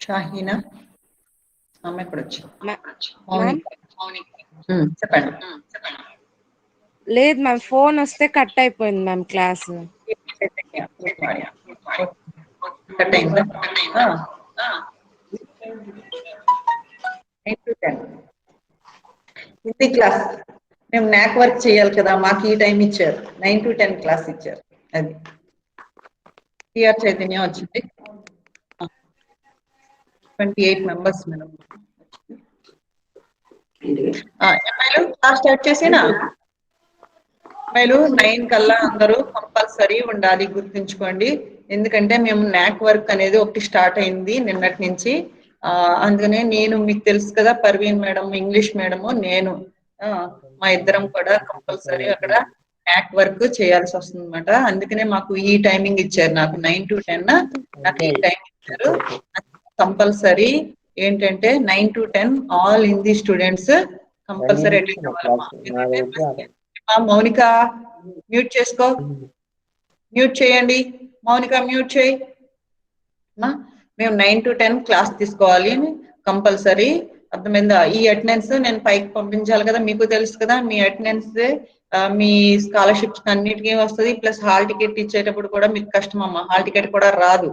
షాహీనా ఆమె ఎక్కడ వచ్చింది? మ్యామ్ చెప్పండి. లేదు మ్యామ్, ఫోన్ వస్తే కట్ అయిపోయింది మ్యామ్ క్లాస్. కట్ అయిందా? 9 to 10 హిందీ క్లాస్. మేము నాక్ వర్క్ చేయాలి కదా, మాకు ఈ టైం ఇచ్చారు. 9 to 10 క్లాస్ ఇచ్చారు. అది టిఆర్ చైతన్య వచ్చింది. 28 మెంబర్స్ మేడం. క్లాస్ స్టార్ట్ చేసేనా? అమ్మాయిలు 9 కల్లా అందరూ కంపల్సరీ ఉండాలి, గుర్తుంచుకోండి. ఎందుకంటే మేము నాక్ వర్క్ అనేది ఒకటి స్టార్ట్ అయింది నిన్నటి నుంచి. అందుకనే నేను, మీకు తెలుసు కదా, పర్వీన్ మేడం ఇంగ్లీష్ మేడము, నేను మా ఇద్దరం కూడా కంపల్సరీ అక్కడ నాక్ వర్క్ చేయాల్సి వస్తుంది అనమాట. అందుకనే మాకు ఈ టైమింగ్ ఇచ్చారు. నాకు 9 to 10 నాకు ఈ టైం ఇచ్చారు. కంపల్సరీ ఏంటంటే 9 to 10 all Hindi students compulsory attend అవ్వాలి. మౌనిక మ్యూట్ చేసుకో, మ్యూట్ చేయండి. మౌనిక మ్యూట్ చేయి. మేము 9 to 10 క్లాస్ తీసుకోవాలి అని కంపల్సరీ. అర్థమైందా? ఈ అటెండెన్స్ నేను పైకి పంపించాలి కదా, మీకు తెలుసు కదా. మీ అటెండెన్స్ మీ స్కాలర్షిప్స్ అన్నిటికీ వస్తుంది. ప్లస్ హాల్ టికెట్ ఇచ్చేటప్పుడు కూడా మీకు కష్టం అమ్మా, హాల్ టికెట్ కూడా రాదు.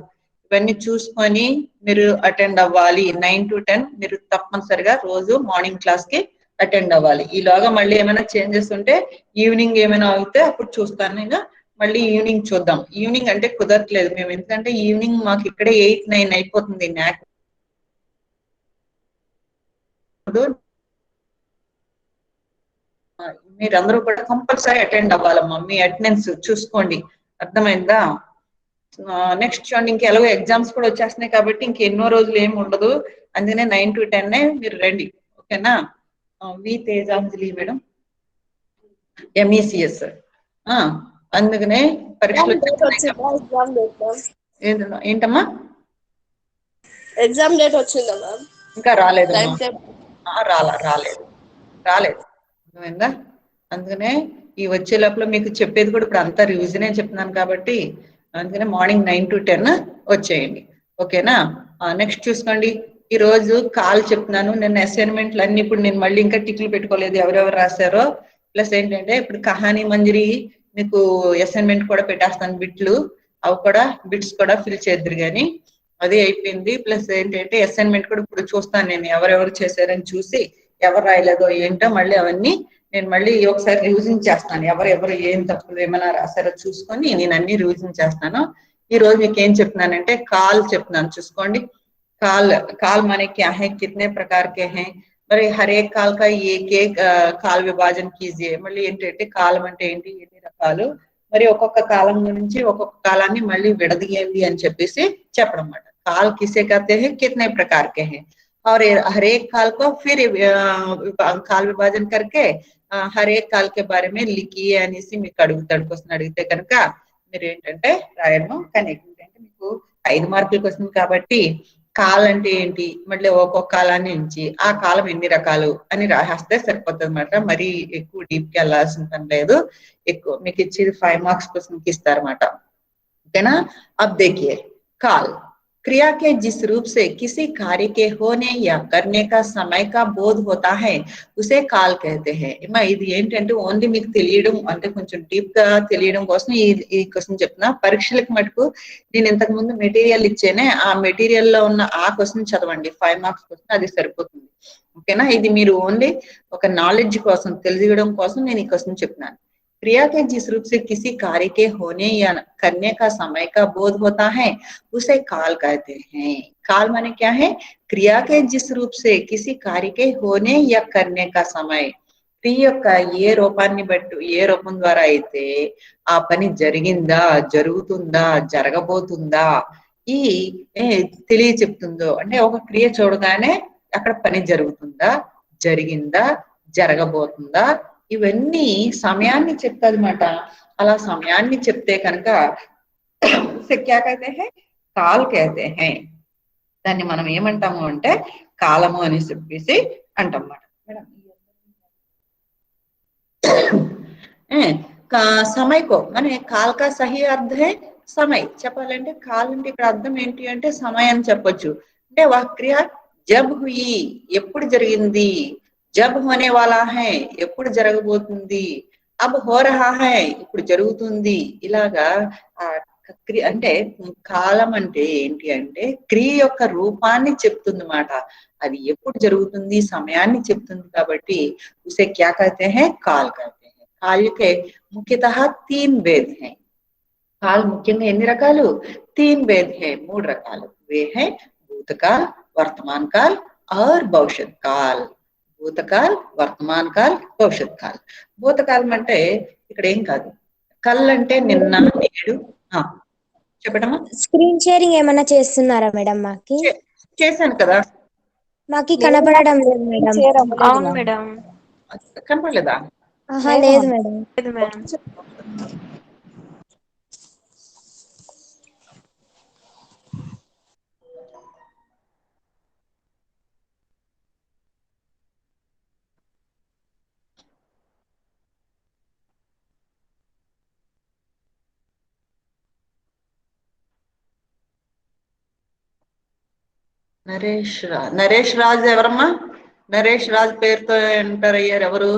ఇవన్నీ చూసుకొని మీరు అటెండ్ అవ్వాలి. 9 to 10 మీరు తప్పనిసరిగా రోజు మార్నింగ్ క్లాస్ కి అటెండ్ అవ్వాలి. ఈలోగా మళ్ళీ ఏమైనా చేంజెస్ ఉంటే ఈవినింగ్ ఏమైనా అవుతే అప్పుడు చూస్తాను నేను. మళ్ళీ ఈవినింగ్ చూద్దాం. ఈవినింగ్ అంటే కుదరట్లేదు మేము, ఎందుకంటే ఈవినింగ్ మాకు ఇక్కడే 8, 9 అయిపోతుంది. నాక్ మీరందరూ కూడా కంపల్సరీ అటెండ్ అవ్వాలమ్మా. మీ అటెండెన్స్ చూసుకోండి, అర్థమైందా? నెక్స్ట్ చూడండి, ఇంకెలాగో ఎగ్జామ్స్ కూడా వచ్చేస్తున్నాయి కాబట్టి ఇంకెన్నో రోజులు ఏమి ఉండదు. అందుకనే 9 to 10 మీరు రండి, ఓకేనా? వి తేజాంజలి మేడం, ఎంఈసిఎస్. అందుకనే పరీక్షలు ఏంటమ్మా? ఎగ్జామ్ డేట్ వచ్చిందా మ్యామ్? ఇంకా రాలేదమ్మా, రాలేదు. అర్థమైందా? అందుకనే ఈ వచ్చే లోపల మీకు చెప్పేది కూడా ఇప్పుడు అంతా రివిజనే చెప్తున్నాను కాబట్టి అందుకనే మార్నింగ్ 9 to 10 వచ్చేయండి, ఓకేనా? నెక్స్ట్ చూసుకోండి, ఈ రోజు కాల్ చెప్తున్నాను. నిన్న అసైన్మెంట్లు అన్ని ఇప్పుడు నేను మళ్ళీ ఇంకా టిక్లు పెట్టుకోలేదు ఎవరెవరు రాశారో. ప్లస్ ఏంటంటే ఇప్పుడు కహానీ మంజరి మీకు అసైన్మెంట్ కూడా పెట్టేస్తాను, బిట్లు అవి కూడా బిట్స్ కూడా ఫిల్ చేద్దరు కానీ అది అయిపోయింది. ప్లస్ ఏంటంటే అసైన్మెంట్ కూడా ఇప్పుడు చూస్తాను నేను ఎవరెవరు చేశారని చూసి ఎవరు రాయలేదో ఏంటో మళ్ళీ అవన్నీ నేను మళ్ళీ ఒకసారి రివిజన్ చేస్తాను. ఎవరెవరు ఏం తప్పులు ఏమైనా రాశారో చూసుకొని నేను అన్ని రివిజన్ చేస్తాను. ఈ రోజు మీకు ఏం చెప్తున్నానంటే కాల్ చెప్తున్నాను, చూసుకోండి. కాల్ माने क्या है, कितने प्रकार के हैं, మరి హర్ ఏక్ కాల్ కా ఏక్ కాల్ విభాజన కీజియే. మళ్ళీ ఏంటంటే కాలం అంటే ఏంటి, ఎన్ని రకాలు, మరి ఒక్కొక్క కాలం గురించి ఒక్కొక్క కాలాన్ని మళ్ళీ విడదీయండి అని చెప్పేసి చెప్పడం అన్నమాట. కాల్ కిసే कहते हैं, कितने प्रकार के हैं, और हर एक काल को फिर काल विभाजन करके हर एक काल के बारे में लिखिए అనేసి మీకు అడుగుతాడు. క్వశ్చన్ అడిగితే కనుక మీరు ఏంటంటే రాయడము. కానీ ఏంటంటే మీకు 5 మార్కుల క్వశ్చన్ కాబట్టి కాల్ అంటే ఏంటి, మళ్ళీ ఒక్కొక్క కాలాన్ని నుంచి ఆ కాలం ఎన్ని రకాలు అని రాసేస్తే సరిపోతుంది అనమాట. మరి ఎక్కువ డీప్ కి వెళ్ళాల్సిన పని లేదు. ఎక్కువ మీకు ఇచ్చేది 5 మార్క్స్ క్వశ్చన్ కి ఇస్తారన్నమాట, ఓకేనా? अब देखिए, काल क्रिया के जिस रूप से किसी कार्य के होने या करने का समय का बोध होता है उसे काल कहते हैं. ఇది ఏంటంటే ఓన్లీ మీకు తెలియడం అంటే కొంచెం డీప్ గా తెలియడం కోసం ఈ క్వశ్చన్ చెప్తున్నా. పరీక్షలకు మటుకు నేను ఇంతకు ముందు మెటీరియల్ ఇచ్చేనే, ఆ మెటీరియల్ లో ఉన్న ఆ క్వశ్చన్ చదవండి. 5 మార్క్స్ క్వశ్చన్ అది సరిపోతుంది, ఓకేనా? ఇది మీరు ఓన్లీ ఒక నాలెడ్జ్ కోసం తెలియడం కోసం నేను ఈ క్వశ్చన్ చెప్తున్నాను. क्रिया के जिस रूप से किसी कार्य के होने या करने का समय का बोध होता है उसे काल कहते हैं. काल माने क्या है, क्रिया के जिस रूप से किसी कार्य के होने या करने का समय. క్రియ యొక్క ఏ రూపాన్ని బట్టి, ఏ రూపం ద్వారా అయితే ఆ పని జరిగిందా, జరుగుతుందా, జరగబోతుందా ఈ తెలియ చెప్తుందో. అంటే ఒక క్రియ చూడగానే అక్కడ పని జరుగుతుందా, జరిగిందా, జరగబోతుందా, ఇవన్నీ సమయాన్ని చెప్తాదన్నమాట. అలా సమయాన్ని చెప్తే కనుక క్యా కహతే హై, కాల్ కహతే హై. దాన్ని మనం ఏమంటాము అంటే కాలము అని చెప్పేసి అంటాం అన్నమాట. समय को माने काल का सही अर्थ है समय. చెప్పాలంటే కాల్ అంటే ఇక్కడ అర్థం ఏంటి అంటే సమయం అని చెప్పొచ్చు. అంటే వహ్ క్రియ జబ్ హుయి ఎప్పుడు జరిగింది, జబ్ హోనే వాలా హై ఎప్పుడు జరగబోతుంది, అబ్ హో రహా హై ఇప్పుడు జరుగుతుంది. ఇలాగా ఆ క్రియ అంటే కాలం అంటే ఏంటి అంటే క్రియ యొక్క రూపాన్ని చెప్తుంది మాట. అది ఎప్పుడు జరుగుతుంది సమయాన్ని చెప్తుంది కాబట్టి ఉసే క్యా కహతే హై కాల్ కహతే హై. కాల్ కే ముఖ్యతః 3 भेद हैं. కాల్ ముఖ్యంగా ఎన్ని రకాలు? 3 भेद हैं, 3 రకాలు. వే హై భూతకాల్, వర్తమాన్ కాల్ और భవిష్యత్ కాల్. భూతకాల్, వర్తమాన్ కాల్, భవిష్యత్ కాల్. భూతకాలం అంటే ఇక్కడ ఏం కాదు, కల్ అంటే నిన్న నేడు. చెప్పడమా? స్క్రీన్ షేరింగ్ ఏమన్నా చేస్తున్నారా మేడం? మాకి చేశాను కదా. మాకి కనపడడం లేదు మేడం. అవును మేడం. కనపడలేదా? లేదు మేడం. లేదు మేడం. నరేష్ రాజ్ ఎవరమ్మా? నరేష్ రాజ్ పేరుతో ఎంటర్ అయ్యారు ఎవరు?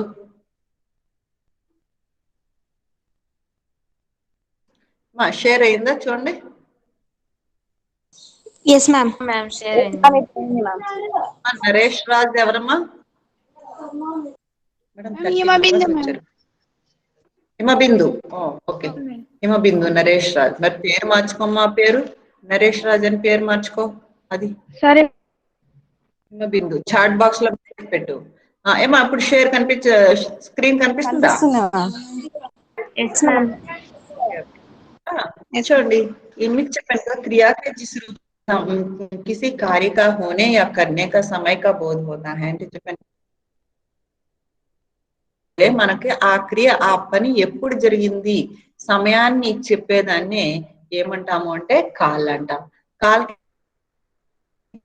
షేర్ అయిందా చూడండి. Yes ma'am. మ్యామ్ షేర్ అయింది. నరేష్ రాజ్ ఎవరమ్మా? హిమబిందు. ఓకే, హిమబిందు నరేష్ రాజ్. మరి పేరు మార్చుకోమ్మా, పేరు నరేష్ రాజ్ అని పేరు మార్చుకో. అది సరే. హిమబిందు చాట్ బాక్స్ లో పెట్టు. ఏమా అప్పుడు షేర్ స్క్రీన్ కనిపిస్తుందా? చూడండి, మీకు చెప్పాను क्रिया के जिस रूप किसी कार्य का होने या करने का समय का बोध होता है అంటే చెప్పాను. మనకి ఆ క్రియ ఆ పని ఎప్పుడు జరిగింది సమయాన్ని చెప్పేదాన్ని ఏమంటాము అంటే కాల్ అంటాం. కాల్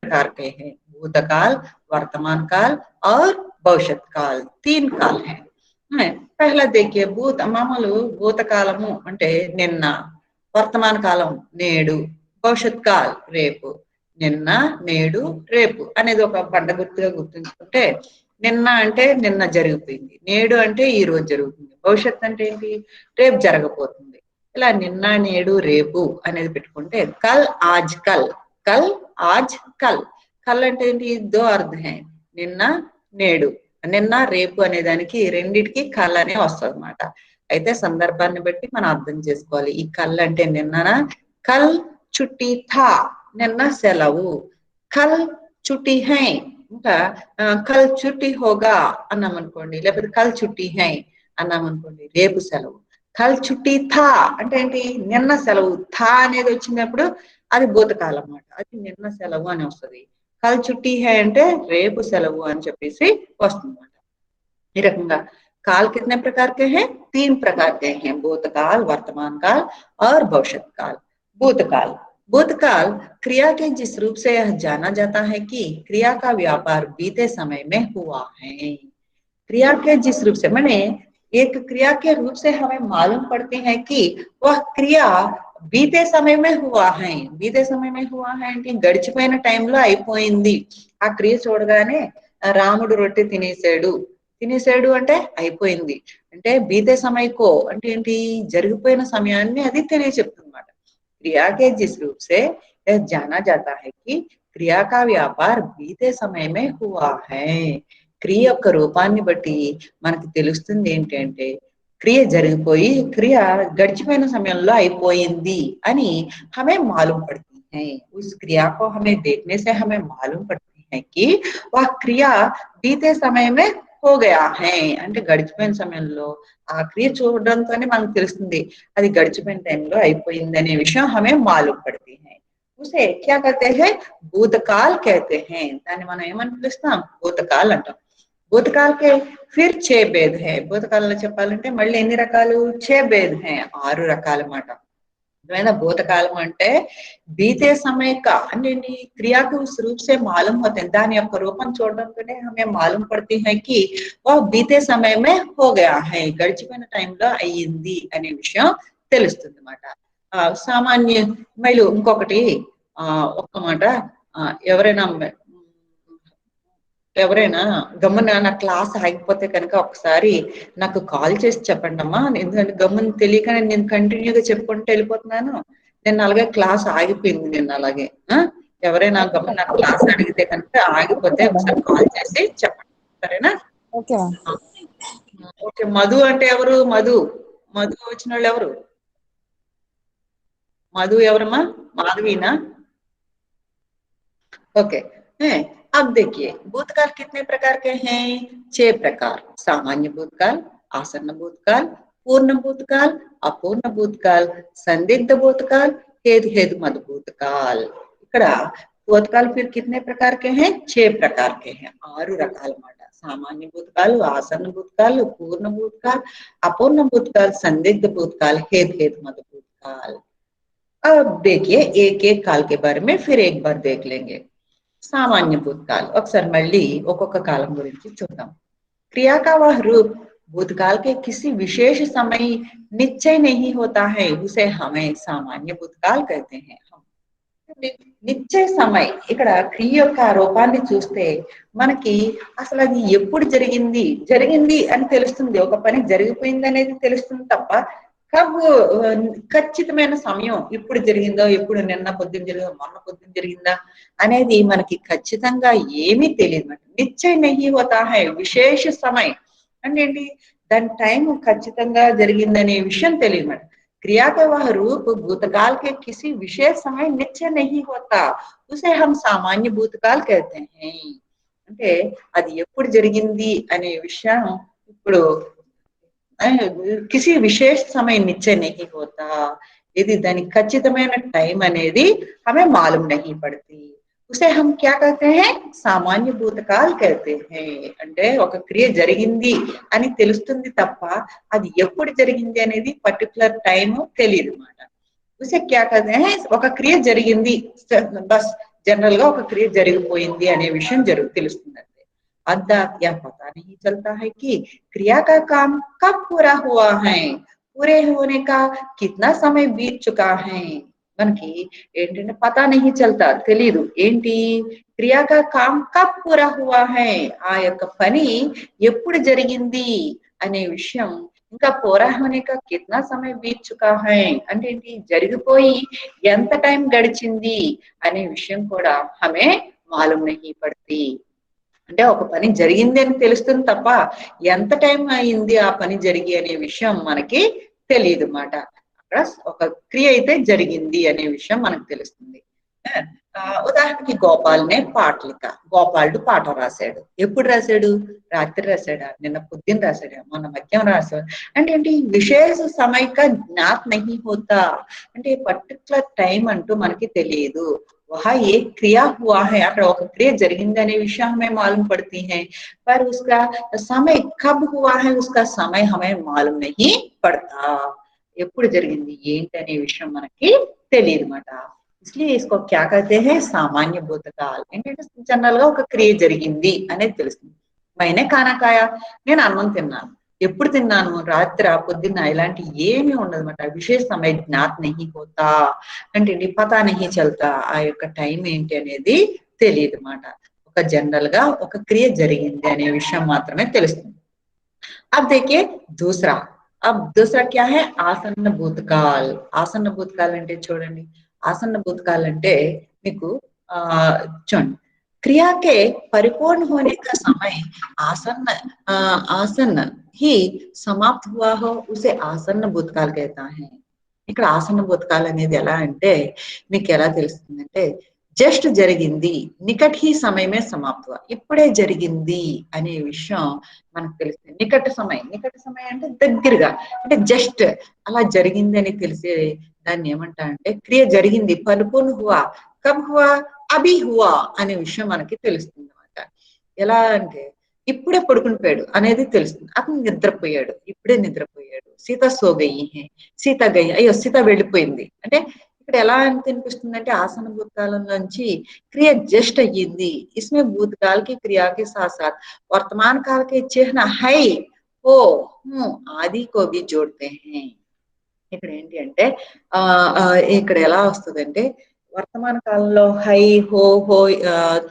प्रकार के हैं, भूतकाल, वर्तमान काल और भविष्यत काल. 3 काल हैं. पहला देखिए మామూలు భూతకాలము అంటే నిన్న, వర్తమాన కాలం నేడు, భవిష్యత్ కాల్ రేపు. నిన్న నేడు రేపు అనేది ఒక బండ గుర్తుగా గుర్తుంచుకుంటే, నిన్న అంటే నిన్న జరిగిపోయింది, నేడు అంటే ఈ రోజు జరుగుతుంది, భవిష్యత్ అంటే ఏంటి రేపు జరగబోతుంది. ఇలా నిన్న నేడు రేపు అనేది పెట్టుకుంటే కల్ ఆజ్ కల్, కల్ ఆజ్ కల్. కల్ అంటే ఏంటి? 2 అర్థ హై, నిన్న నేడు. నిన్న రేపు అనే దానికి రెండిటికి కల్ అనే వస్తుంది అనమాట. అయితే సందర్భాన్ని బట్టి మనం అర్థం చేసుకోవాలి. ఈ కల్ అంటే నిన్ననా, కల్ చుట్టి థా నిన్న సెలవు, కల్ చుట్టి హై ఇంకా కల్ చుట్టి హోగా అన్నాం అనుకోండి, లేకపోతే కల్ చుట్టి హై అన్నాం అనుకోండి రేపు సెలవు. కల్ చుట్టి థా అంటే ఏంటి? నిన్న సెలవు. థా అనేది వచ్చినప్పుడు అది భూతకాలం అన్నమాట, అది నిన్న సెలవు అని వస్తుంది. కల్ చుట్టి హై అంటే రేపు సెలవు అని చెప్పేసి వస్తుంది అన్నమాట. ఈ రకంగా काल कितने प्रकार के हैं? 3 प्रकार के हैं, भूतकाल, वर्तमान काल और भविष्यत काल. भूतकाल, भूतकाल क्रिया के जिस रूप से यह जाना जाता है कि क्रिया का व्यापार बीते समय में हुआ है. क्रिया के जिस रूप से माने एक क्रिया के रूप से हमें मालूम पड़ते हैं कि वह क्रिया बीते समय में हुआ है. बीते समय में हुआ है అంటే గడిచిపోయిన టైంలో అయిపోయింది. ఆ క్రియ చూడగానే రాముడు రొట్టె తినేసాడు, తినేసాడు అంటే అయిపోయింది. అంటే బీతే సమయకో అంటే ఏంటి? జరిగిపోయిన సమయాన్ని అది తెలియచెప్తుంది అన్నమాట. क्रिया के जिस रूप से यह जाना जाता है कि क्रिया का व्यापार बीते समय में हुआ है. క్రియ యొక్క రూపాన్ని బట్టి మనకి తెలుస్తుంది ఏంటి అంటే క్రియ జరిగిపోయి క్రియ గడిచిపోయిన సమయంలో అయిపోయింది అని हमें मालूम पड़ती है. उस क्रिया को हमें देखने से हमें मालूम पड़ती है कि वह क्रिया बीते समय में हो गया है. అంటే గడిచిపోయిన సమయంలో ఆ క్రియ చూడడంతోనే మనకు తెలుస్తుంది అది గడిచిపోయిన టైంలో అయిపోయింది అనే విషయం हमें मालूम पड़ती है. उसे क्या कहते हैं? भूतकाल कहते हैं. దాన్ని మనం ఏమని పిలుస్తాం? భూతకాల్ అంటాం. భూతకాల్ के फिर 6 भेद है. భూతకాలంలో చెప్పాలంటే మళ్ళీ ఎన్ని రకాలు? 6 भेद है, 6 రకాలు అన్నమాట. భూతకాలం అంటే बीते समय का అంటే क्रिया के उस रूप से मालूम होते हैं. దాని యొక్క రూపం చూడడంతోనే हमें मालूम पड़ती है कि वह बीते समय में हो गया है. గడిచిపోయిన టైంలో అయ్యింది అనే విషయం తెలుస్తుంది అన్నమాట. సామాన్య మైలు ఇంకొకటి ఒక్క మాట ఎవరైనా ఎవరైనా గమ్మున నా క్లాస్ ఆగిపోతే కనుక ఒకసారి నాకు కాల్ చేసి చెప్పండి అమ్మా, ఎందుకంటే గమ్మున తెలియకనే నేను కంటిన్యూగా చెప్పుకుంటూ వెళ్ళిపోతున్నాను. నేను అలాగే క్లాస్ ఆగిపోయింది నిన్న అలాగే. ఎవరైనా గమ్మున నా క్లాస్ అడిగితే కనుక ఆగిపోతే ఒకసారి కాల్ చేసి చెప్పండి, సరేనా? ఓకే. మధు అంటే ఎవరు? మధు వచ్చిన వాళ్ళు ఎవరు? मधु एवरम्मा? माधवीना? ओके। अब देखिए भूतकाल कितने प्रकार के हैं? 6 प्रकार। सामान्य भूतकाल, आसन्न भूतकाल, पूर्ण भूतकाल, अपूर्ण भूतकाल, संदिग्ध भूतकाल, हेतु मद भूतकाल। ఇక్కడ भूतकाल फिर कितने प्रकार के हैं? 6 प्रकार के हैं। 6 రకాల మాట। सामान्य भूतकाल, आसन्न भूतकाल, पूर्ण भूतकाल, अपूर्ण भूतकाल, संदिग्ध भूतकाल, हेतु मद भूतकाल। अब देखिए एक एक काल के बारे में फिर एक बार देख लेंगे। सामान्य भूतकाल अक्सर मल्ली ఒక్కొక్క కాలం గురించి చూద్దాం। क्रिया का वह रूप भूतकाल के किसी विशेष समय निश्चय नहीं होता है, उसे हमें सामान्य भूतकाल कहते हैं। నిశ్చయ సమయం ఇక్కడ క్రియ యొక్క రూపాన్ని చూస్తే మనకి అసలు అది ఎప్పుడు జరిగింది అని తెలుస్తుంది, ఒక పని జరిగిపోయింది అనేది తెలుస్తుంది తప్ప ఖచ్చితమైన సమయం ఇప్పుడు జరిగిందో, ఎప్పుడు నిన్న పొద్దున జరిగిందో, మొన్న పొద్దున జరిగిందా అనేది మనకి ఖచ్చితంగా ఏమీ తెలియదు। నిశ్చయ నహీ హోతా హై, విశేష సమయం అంటే ఏంటి, దాని టైం ఖచ్చితంగా జరిగిందనే విషయం తెలియదు। क्रिया का वह रूप भूतकाल के किसी विशेष समय निश्चय नहीं होता, उसे हम सामान्य भूतकाल कहते हैं। అంటే అది ఎప్పుడు జరిగింది అనే విషయం ఇప్పుడు किसी विशेष समय निश्चय नहीं होता, यदि దాని ఖచ్చితమైన టైం అనేది हमें मालूम नहीं पड़ती, उसे हम क्या कहते हैं? सामान्य भूतकाल कहते हैं। అంటే ఒక క్రియ జరిగింది అని తెలుస్తుంది తప్ప అది ఎప్పుడు జరిగింది అనేది పర్టిక్యులర్ టైం తెలియదు అన్నమాట। उसे क्या कहते हैं? ఒక క్రియ జరిగింది, బస్ జనరల్ గా ఒక క్రియ జరిగిపోయింది అనే విషయం తెలుస్తుంది। अज्ञात या पता नहीं चलता है कि क्रिया का काम कब पूरा हुआ है, पूरे होने का कितना समय बीत चुका है। మనకి ఏంటంటే పతా నహీ చల్తా, తెలీదు ఏంటి, క్రియాకా కామ్ కబ్ పూరా హువా హై, ఆ యొక్క పని ఎప్పుడు జరిగింది అనే విషయం, ఇంకా పూరా హోనే కా కిత్నా సమయం బీత్ చుకా హై అంటే ఏంటి, జరిగిపోయి ఎంత టైం గడిచింది అనే విషయం కూడా హమే మాలూమ్ నహీ పడతీ। అంటే ఒక పని జరిగింది అని తెలుస్తుంది తప్ప ఎంత టైం అయింది ఆ పని జరిగి అనే విషయం మనకి తెలియదు అన్నమాట। అక్కడ ఒక క్రియ అయితే జరిగింది అనే విషయం మనకు తెలుస్తుంది। ఉదాహరణకి గోపాల్నే పాటలిక, గోపాలుడు పాట రాశాడు, ఎప్పుడు రాశాడు, రాత్రి రాశాడా, నిన్న పొద్దున్న రాశాడా, మొన్న మధ్యాహ్నం రాశాడు అంటే ఏంటి, విశేష సమయక జ్ఞాత్ నహీ హోతా అంటే పర్టికులర్ టైం అంటూ మనకి తెలియదు। वहाँ एक क्रिया हुआ है, अगर ఒక క్రియ జరిగింది అనే విషయం हमें मालूम पड़ती है, पर उसका समय कब हुआ है उसका समय हमें मालूम नहीं पड़ता, ఎప్పుడు జరిగింది ఏంటి అనే విషయం మనకి తెలియదు అన్నమాట। इसलिए इसको क्या कहते हैं? सामान्य भूतकाल। ఏంటంటే జనరల్ గా ఒక క్రియ జరిగింది అనేది తెలుస్తుంది। मैंने खाना खाया, నేను అన్నం తిన్నాను, ఎప్పుడు తిన్నాను, రాత్రి పొద్దున్న, ఇలాంటి ఏమీ ఉండదు అన్నమాట। విశేష సమయ జ్ఞాత్ నహీ హోతా అంటే పతా నహీ చల్తా, ఆ యొక్క టైం ఏంటి అనేది తెలియదు అన్నమాట। ఒక జనరల్ గా ఒక క్రియ జరిగింది అనే విషయం మాత్రమే తెలుస్తుంది। अब देखिए दूसरा, अब दूसरा क्या है? आसन्न भूतकाल। आसन्न भूतकाल అంటే చూడండి, आसन्न भूतकाल అంటే మీకు చూడండి, क्रिया के परिपूर्ण होने का समय आसन्न ही समाप्त हुआ हो, उसे आसन्न भूतकाल कहता है। ఇక్కడ ఆసన్న భూతకాల్ అనేది ఎలా అంటే మీకు ఎలా తెలుస్తుందంటే, జస్ట్ జరిగింది, నికట్ హీ సమయమే సమాప్త, ఇప్పుడే జరిగింది అనే విషయం మనకు తెలుస్తుంది। నికట సమయం అంటే దగ్గరగా, అంటే జస్ట్ అలా జరిగింది అని తెలిసే దాన్ని ఏమంటారంటే, క్రియ జరిగింది, పరిపూర్ణ హువా, కబ్ హువా, అభి హువా అనే విషయం మనకి తెలుస్తుంది అన్నమాట। ఎలా అంటే ఇప్పుడే పడుకుని పోయాడు అనేది తెలుస్తుంది, అతను నిద్రపోయాడు, ఇప్పుడే నిద్రపోయాడు। సీత సో గయి హై, సీత గయి, అయ్యో సీత వెళ్ళిపోయింది అంటే ఇక్కడ ఎలా అనిపిస్తుంది అంటే, ఆసన్న భూతకాలం నుంచి క్రియ జస్ట్ అయ్యింది। इसमें भूतकाल की क्रिया के साथ साथ वर्तमान काल के चिन्ह है, हो, आदि को भी जोड़ते हैं। ఇక్కడ ఏంటి అంటే ఇక్కడ ఎలా వస్తుందంటే, వర్తమాన కాలంలో హై హో హో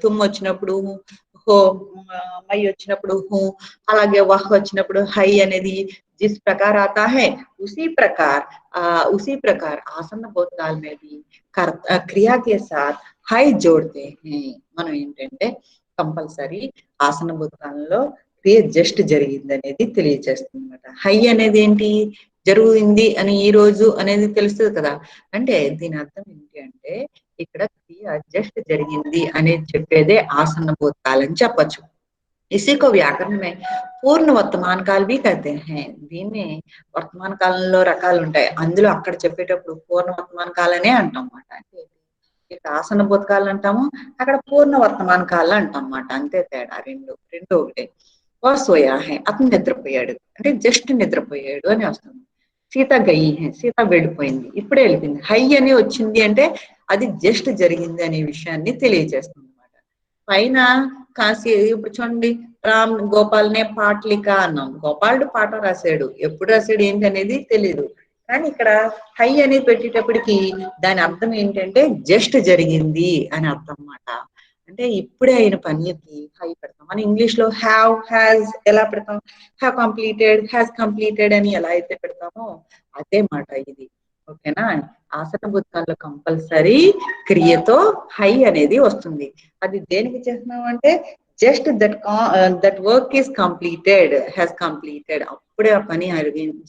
తుమ్ వచ్చినప్పుడు హో మై వచ్చినప్పుడు హూ అలాగే వహ్ వచ్చినప్పుడు హై అనేది जिस प्रकार आता है उसी प्रकार आसन भूतकाल में भी क्रिया के साथ హై जोड़ते हैं మనం ఏంటంటే కంపల్సరీ ఆసన భూతకాలంలో క్రియ జస్ట్ జరిగింది అనేది తెలియజేస్తుంది అనమాట. హై అనేది ఏంటి, జరుగుతుంది అని ఈ రోజు అనేది తెలుస్తుంది కదా. అంటే దీని అర్థం ఏంటి అంటే ఇక్కడ క్రియ జస్ట్ జరిగింది అనేది చెప్పేదే ఆసన భూతకాలం అని చెప్పచ్చు. इसी को व्याकरण में పూర్ణ వర్తమాన కాల్ भी कहते हैं. దీన్ని వర్తమాన కాలంలో రకాలు ఉంటాయి, అందులో అక్కడ చెప్పేటప్పుడు పూర్ణ వర్తమాన కాలనే అంటాం అన్నమాట. అంటే ఇక్కడ ఆసన భూతకాలు అంటాము, అక్కడ పూర్ణ వర్తమాన కాలం అంటాం అన్నమాట. అంతే తేడా, రెండు ఒకటే. సోయా హే అతను నిద్రపోయాడు అంటే జస్ట్ నిద్రపోయాడు అని వస్తుంది. సీత గయి హే సీత వెళ్ళిపోయింది, ఇప్పుడే వెళ్ళిపోయింది. హై అని వచ్చింది అంటే అది జస్ట్ జరిగింది అనే విషయాన్ని తెలియజేస్తుంది అనమాట. పైన కాశీ ఇప్పుడు చూడండి, రామ్ గోపాల్ నే పాటలిక అన్నాం. గోపాలుడు పాట రాశాడు, ఎప్పుడు రాశాడు ఏంటి అనేది తెలియదు. కానీ ఇక్కడ హై అనేది పెట్టేటప్పటికి దాని అర్థం ఏంటంటే జస్ట్ జరిగింది అని అర్థం అన్నమాట. అంటే ఇప్పుడే అయిన పనికి హై పెడతాం. మన ఇంగ్లీష్ లో హ్యావ్ హ్యాస్ ఎలా పెడతాం, హ్యావ్ కంప్లీటెడ్ హ్యాస్ కంప్లీటెడ్ అని ఎలా అయితే పెడతామో అదే మాట ఇది. ఓకేనా. ఆసన భూతకాల్లో కంపల్సరీ క్రియతో హై అనేది వస్తుంది. అది దేనికి చేస్తున్నాం అంటే just that work is completed, has completed, అప్పుడే ఆ పని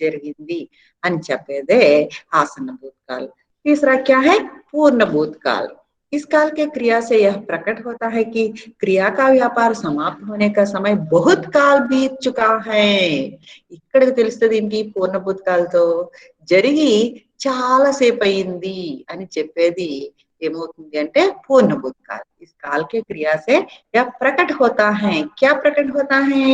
జరిగింది అని చెప్పేదే आसन भूतकाल. तीसरा क्या है, पूर्ण भूतकाल. इस काल के क्रिया से यह प्रकट होता है कि क्रिया का व्यापार समाप्त होने का समय बहुत काल बीत चुका है. ఇక్కడ తెలుస్తుంది ఏంటి, పూర్ణ భూతకాలతో జరిగి చాలా సేపు అయింది అని చెప్పేది ఏమవుతుంది అంటే పూర్ణ భూతకాल. इस काल के क्रिया से यह प्रकट होता है, क्या प्रकट होता है,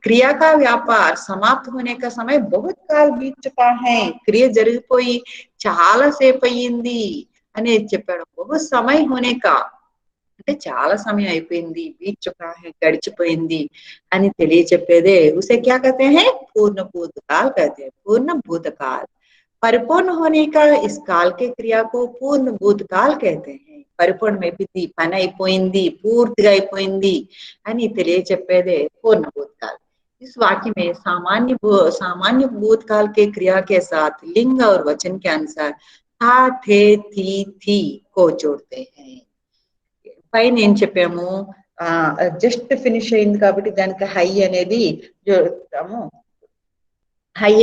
क्रिया का व्यापार समाप्त होने का समय बहुत काल बीत चुका है. క్రియ జరిగిపోయి చాలా సేపు అయ్యింది అనేది చెప్పాడు. బహు సమయ హోనే కా అంటే చాలా సమయం అయిపోయింది, బీత్ చుకా హై గడిచిపోయింది అని తెలియచెప్పేదే ఉసే క్యా కహతే హై, పూర్ణ భూతకాల్ కహతే హై. పూర్ణ భూతకాల్ పరిపూర్ణ హోనే కా ఇస్ కాల్ కే క్రియా కో పూర్ణ భూతకాల్ కహతే హై. పరిపూర్ణమైపోయింది, పని అయిపోయింది, పూర్తిగా అయిపోయింది అని తెలియచెప్పేదే పూర్ణ భూతకాల్. इस वाक्य में सामान्य भूतकाल के क्रिया के साथ लिंग और वचन के अनुसार था, थे, थी को जोड़ते हैं. పైన ఏం చెప్పాము, జస్ట్ ఫినిష్ అయింది కాబట్టి దానికి హై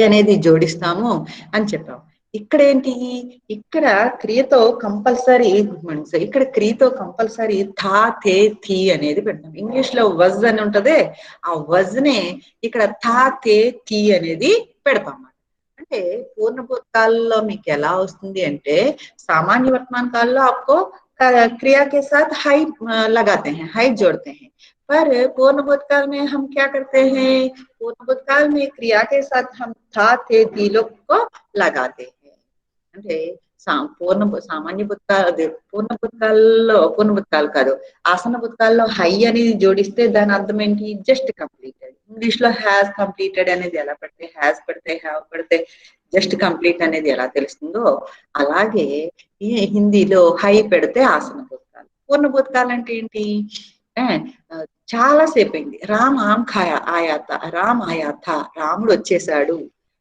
అనేది జోడిస్తాము, అని చెప్పాము. ఇక్కడ ఏంటి, ఇక్కడ క్రియతో కంపల్సరీ ఇక్కడ క్రియతో కంపల్సరీ థా, థే, థీ అనేది పెడతాం. ఇంగ్లీష్ లో వజ్ అని ఉంటదే, ఆ వజ్ నే ఇక్కడ థా, థే, థీ అనేది పెడతాం. అంటే పూర్ణ భూతకాల్లో మీకు ఎలా వస్తుంది అంటే సామాన్య వర్తమాన కాలంలో आपको क्रिया के साथ हाई लगाते हैं, हाई जोड़ते हैं. पर पूर्ण भूतकाल में हम क्या करते हैं, पूर्ण भूतकाल में क्रिया के साथ हम था, थे, थी लोग को लगाते हैं. అంటే సామాన్య పూర్ణ భూతకాల్ కాదు, ఆసన భూతకాల్లో హై అనేది జోడిస్తే దాని అర్థం ఏంటి, జస్ట్ కంప్లీటెడ్. ఇంగ్లీష్ లో హ్యాస్ కంప్లీటెడ్ అనేది ఎలా పెడితే, హ్యాస్ పెడితే, హ్యావ్ పెడితే జస్ట్ కంప్లీట్ అనేది ఎలా తెలుస్తుందో అలాగే ఈ హిందీలో హై పెడితే ఆసన భూతకాల్. పూర్ణ భూతకాల్ అంటే ఏంటి, చాలా సేపు అయింది. రామ్ ఆయాత, రాముడు వచ్చేసాడు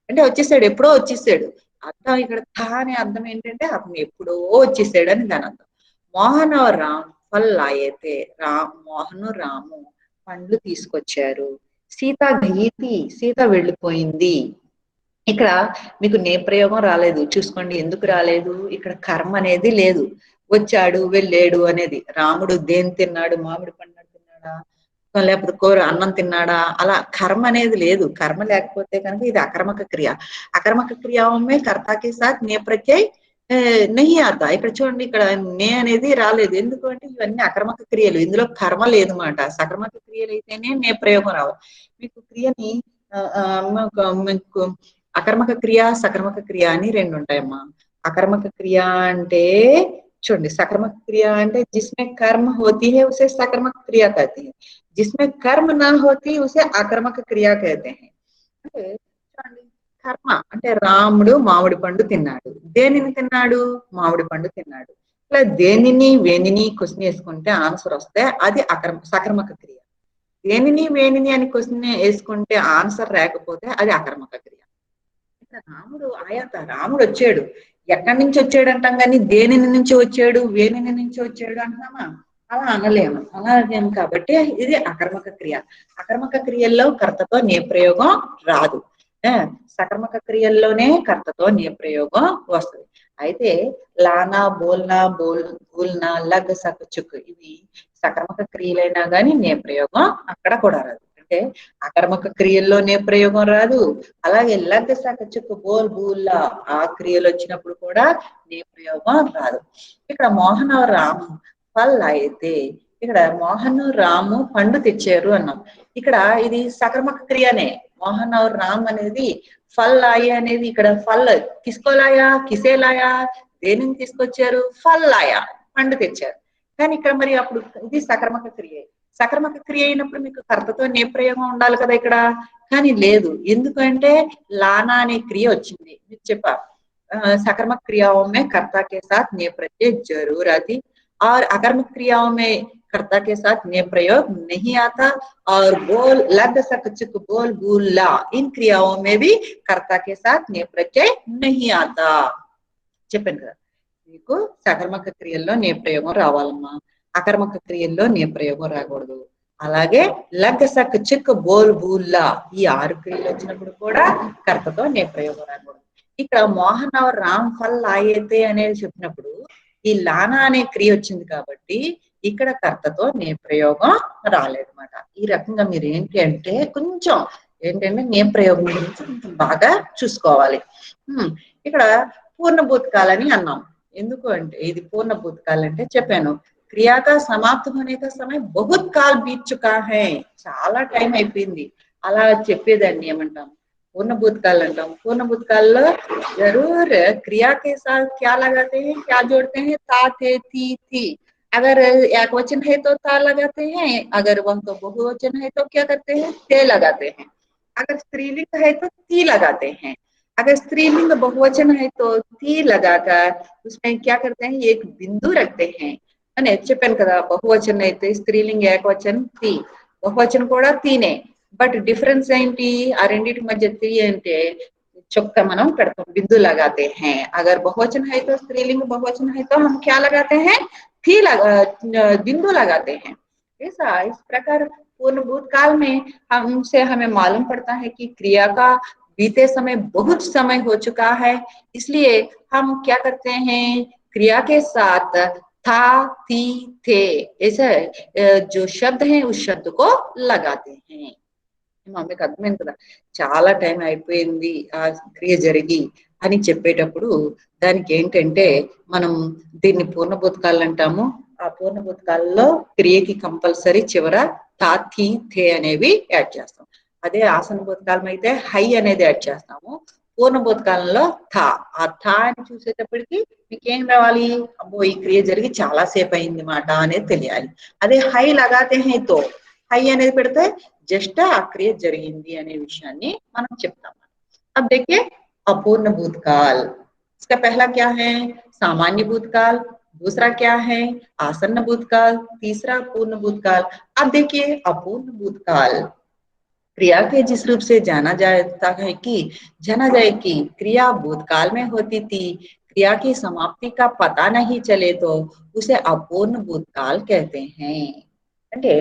అంటే వచ్చేసాడు, ఎప్పుడో వచ్చేసాడు. అర్థం ఇక్కడ థా అనే అర్థం ఏంటంటే అతను ఎప్పుడో వచ్చేసాడు అని దాని అర్థం. మోహన్ और రామ్ ఫల్ లాయేతే, మోహన్ రాము పండ్లు తీసుకొచ్చారు. సీత గయీతి, సీత వెళ్ళిపోయింది. ఇక్కడ మీకు నే ప్రయోగం రాలేదు, చూసుకోండి ఎందుకు రాలేదు. ఇక్కడ కర్మ అనేది లేదు, వచ్చాడు వెళ్ళాడు అనేది. రాముడు దేని తిన్నాడు, మామిడి పండు తిన్నాడా, లేకపోతే కూర అన్నం తిన్నాడా, అలా కర్మ అనేది లేదు. కర్మ లేకపోతే కనుక ఇది అకర్మక క్రియ. అకర్మక క్రియామే కర్తాకి సాత్ నే ప్రత్యయ్ నహీ ఆతా. ఇక్కడ చూడండి, ఇక్కడ నే అనేది రాలేదు. ఎందుకు అంటే ఇవన్నీ అకర్మక క్రియలు, ఇందులో కర్మ లేదు మాట. సకర్మక క్రియలు అయితేనే నే ప్రయోగం రావాలి. మీకు క్రియని మీకు అకర్మక క్రియ, సకర్మక క్రియ అని రెండు ఉంటాయమ్మా. అకర్మక క్రియ అంటే చూడండి, సకర్మక క్రియ అంటే జిస్మే కర్మ హోతీ హై ఉసే సకర్మక క్రియ कहते हैं, जिसमें कर्म ना होती उसे आकर्मक क्रिया कहते हैं. అంటే చూడండి, కర్మ అంటే రాముడు మామిడి పండు తిన్నాడు. దేనిని తిన్నాడు, మామిడి పండు తిన్నాడు. ఇట్లా దేనిని వేనిని క్వశ్చన్ వేసుకుంటే ఆన్సర్ వస్తే అది సకర్మక క్రియ. దేనిని వేనిని అని క్వశ్చన్ వేసుకుంటే ఆన్సర్ రాకపోతే అది అకర్మక క్రియ. ఇక్కడ రాముడు వచ్చాడు, ఎక్కడి నుంచి వచ్చాడు అంటాం కానీ దేనిని నుంచి వచ్చాడు వేనిని నుంచి వచ్చాడు అంటున్నామా? అలా అనలేము కాబట్టి ఇది అకర్మక క్రియ. అకర్మక క్రియల్లో కర్తతో నేప్రయోగం రాదు. సకర్మక క్రియల్లోనే కర్తతో నేప్రయోగం వస్తుంది. అయితే లానా బోల్నా బూల్నా లగ్ సక్ చుక్ ఇవి సకర్మక క్రియలైనా కానీ నేప్రయోగం అక్కడ కూడా రాదు. అంటే అకర్మక క్రియల్లో నేప్రయోగం రాదు. అలాగే లగ్ సక్ చుక్ బోల్ బూల్లా ఆ క్రియలు వచ్చినప్పుడు కూడా నేప్రయోగం రాదు. ఇక్కడ మోహన్ రామ్ ఫల్ అయితే ఇక్కడ మోహన్ రాము పండు తెచ్చారు అన్నాం. ఇక్కడ ఇది సకర్మక క్రియనే. మోహన్ రామ్ అనేది ఫల్ ఆయే అనేది ఇక్కడ ఫల్ కిసుకోలాయా కిసేలాయా దేనిని తీసుకొచ్చారు? ఫల్ ఆయా పండు తెచ్చారు. కానీ ఇక్కడ మరి అప్పుడు ఇది సకర్మక క్రియ. సకర్మక క్రియ అయినప్పుడు మీకు కర్తతో నేప్రయోగం ఉండాలి కదా ఇక్కడ, కానీ లేదు. ఎందుకంటే లానా అనే క్రియ వచ్చింది. మీకు చెప్పా सकर्मक क्रियाओं में कर्ता के साथ ने प्रत्यय जरूर आती और अकर्मक क्रियाओं में कर्ता के साथ ने प्रयोग नहीं आता और बोल लग सक चुक बोल बूला इन क्रियाओं में भी कर्ता के साथ ने प्रत्यय नहीं आता. చెప్పాను కదా మీకు సకర్మక క్రియల్లో నేప్రయోగం రావాలమ్మా, అకర్మక క్రియల్లో నేప్రయోగం రాకూడదు. అలాగే లగ్ సక్ చిక్ బోల్ బూల్లా ఈ 6 క్రియలు వచ్చినప్పుడు కూడా కర్తతో నేప్రయోగం రాకూడదు. ఇక్కడ మోహన్ రామ్ ఫల్ ఆయతే అనేది చెప్పినప్పుడు ఈ లానా అనే క్రియ వచ్చింది కాబట్టి ఇక్కడ కర్తతో నేప్రయోగం రాలేదన్నమాట. ఈ రకంగా మీరు కొంచెం ఏంటంటే నేప్రయోగం గురించి కొంచెం బాగా చూసుకోవాలి. ఇక్కడ పూర్ణ భూతకాలని అన్నాం. ఎందుకు అంటే ఇది పూర్ణ భూతకాల్ అంటే చెప్పాను क्रिया का समाप्त होने का समय बहुत काल बीत चुका है, చాలా టైం అయిపోయింది అలా చెప్పేదాన్ని ఏమంటాం? पूर्ण भूतकाल अंटाम. पूर्ण भूतकाल जरूर क्रिया के साथ क्या लगाते हैं, क्या जोड़ते हैं? ता थे थी थी. अगर एक वचन है तो ता लगाते हैं, अगर वह तो बहुवचन है तो क्या करते हैं? ते लगाते हैं. अगर स्त्रीलिंग है तो ती लगाते हैं. अगर स्त्रीलिंग बहुवचन है तो ती लगाकर उसमें क्या करते हैं? एक बिंदु रखते हैं. అని చెప్పాను కదా, బహువచనం అయితే స్త్రీలింగ ఏకవచనం తి, బహువచనం కూడా తీనే. బట్ డిఫరెన్స్ ఏంటి? ఆ రెండింటి మధ్య తి అంటే चौक మనం పెడతాం, बिंदु लगाते हैं. अगर बहुवचन है तो स्त्रीलिंग बहुवचन है तो हम क्या लगाते हैं? थी बिंदु लगाते हैं. ऐसा इस प्रकार पूर्ण भूतकाल में हमें मालूम पड़ता है कि क्रिया का बीते समय बहुत समय हो चुका है, इसलिए हम क्या करते हैं? क्रिया के साथ था थी थे ऐसा जो शब्द है उस शब्द को लगाते हैं. మీకు అర్థమైంది కదా, చాలా టైం అయిపోయింది ఆ క్రియ జరిగి అని చెప్పేటప్పుడు దానికి ఏంటంటే మనం దీన్ని పూర్ణ భూతకాలు అంటాము. ఆ పూర్ణ భూతకాలలో క్రియకి కంపల్సరీ చివర తా థీ థే అనేవి యాడ్ చేస్తాం. అదే ఆసన భూతకాలం అయితే హై అనేది యాడ్ చేస్తాము. పూర్ణ భూతకాలంలో థా, ఆ థా అని చూసేటప్పటికి మీకేం రావాలి? అబ్బో ఈ క్రియ జరిగి చాలా సేపు అయింది మాట అనేది తెలియాలి. అదే హై లగాతే హై తో హై అనేది పెడితే జస్ట్ ఆ క్రియ జరిగింది అనే విషయాన్ని మనం చెప్తాం. अब देखिए अपूर्ण भूतकाल, इसका पहला क्या है? सामान्य भूतकाल. दूसरा क्या है? आसन्न भूतकाल. तीसरा पूर्ण भूतकाल. अब देखिए अपूर्ण भूतकाल क्रिया के जिस रूप से जाना जाए कि क्रिया भूतकाल में होती थी, क्रिया की समाप्ति का पता नहीं चले तो उसे अपूर्ण भूतकाल कहते हैं. అంటే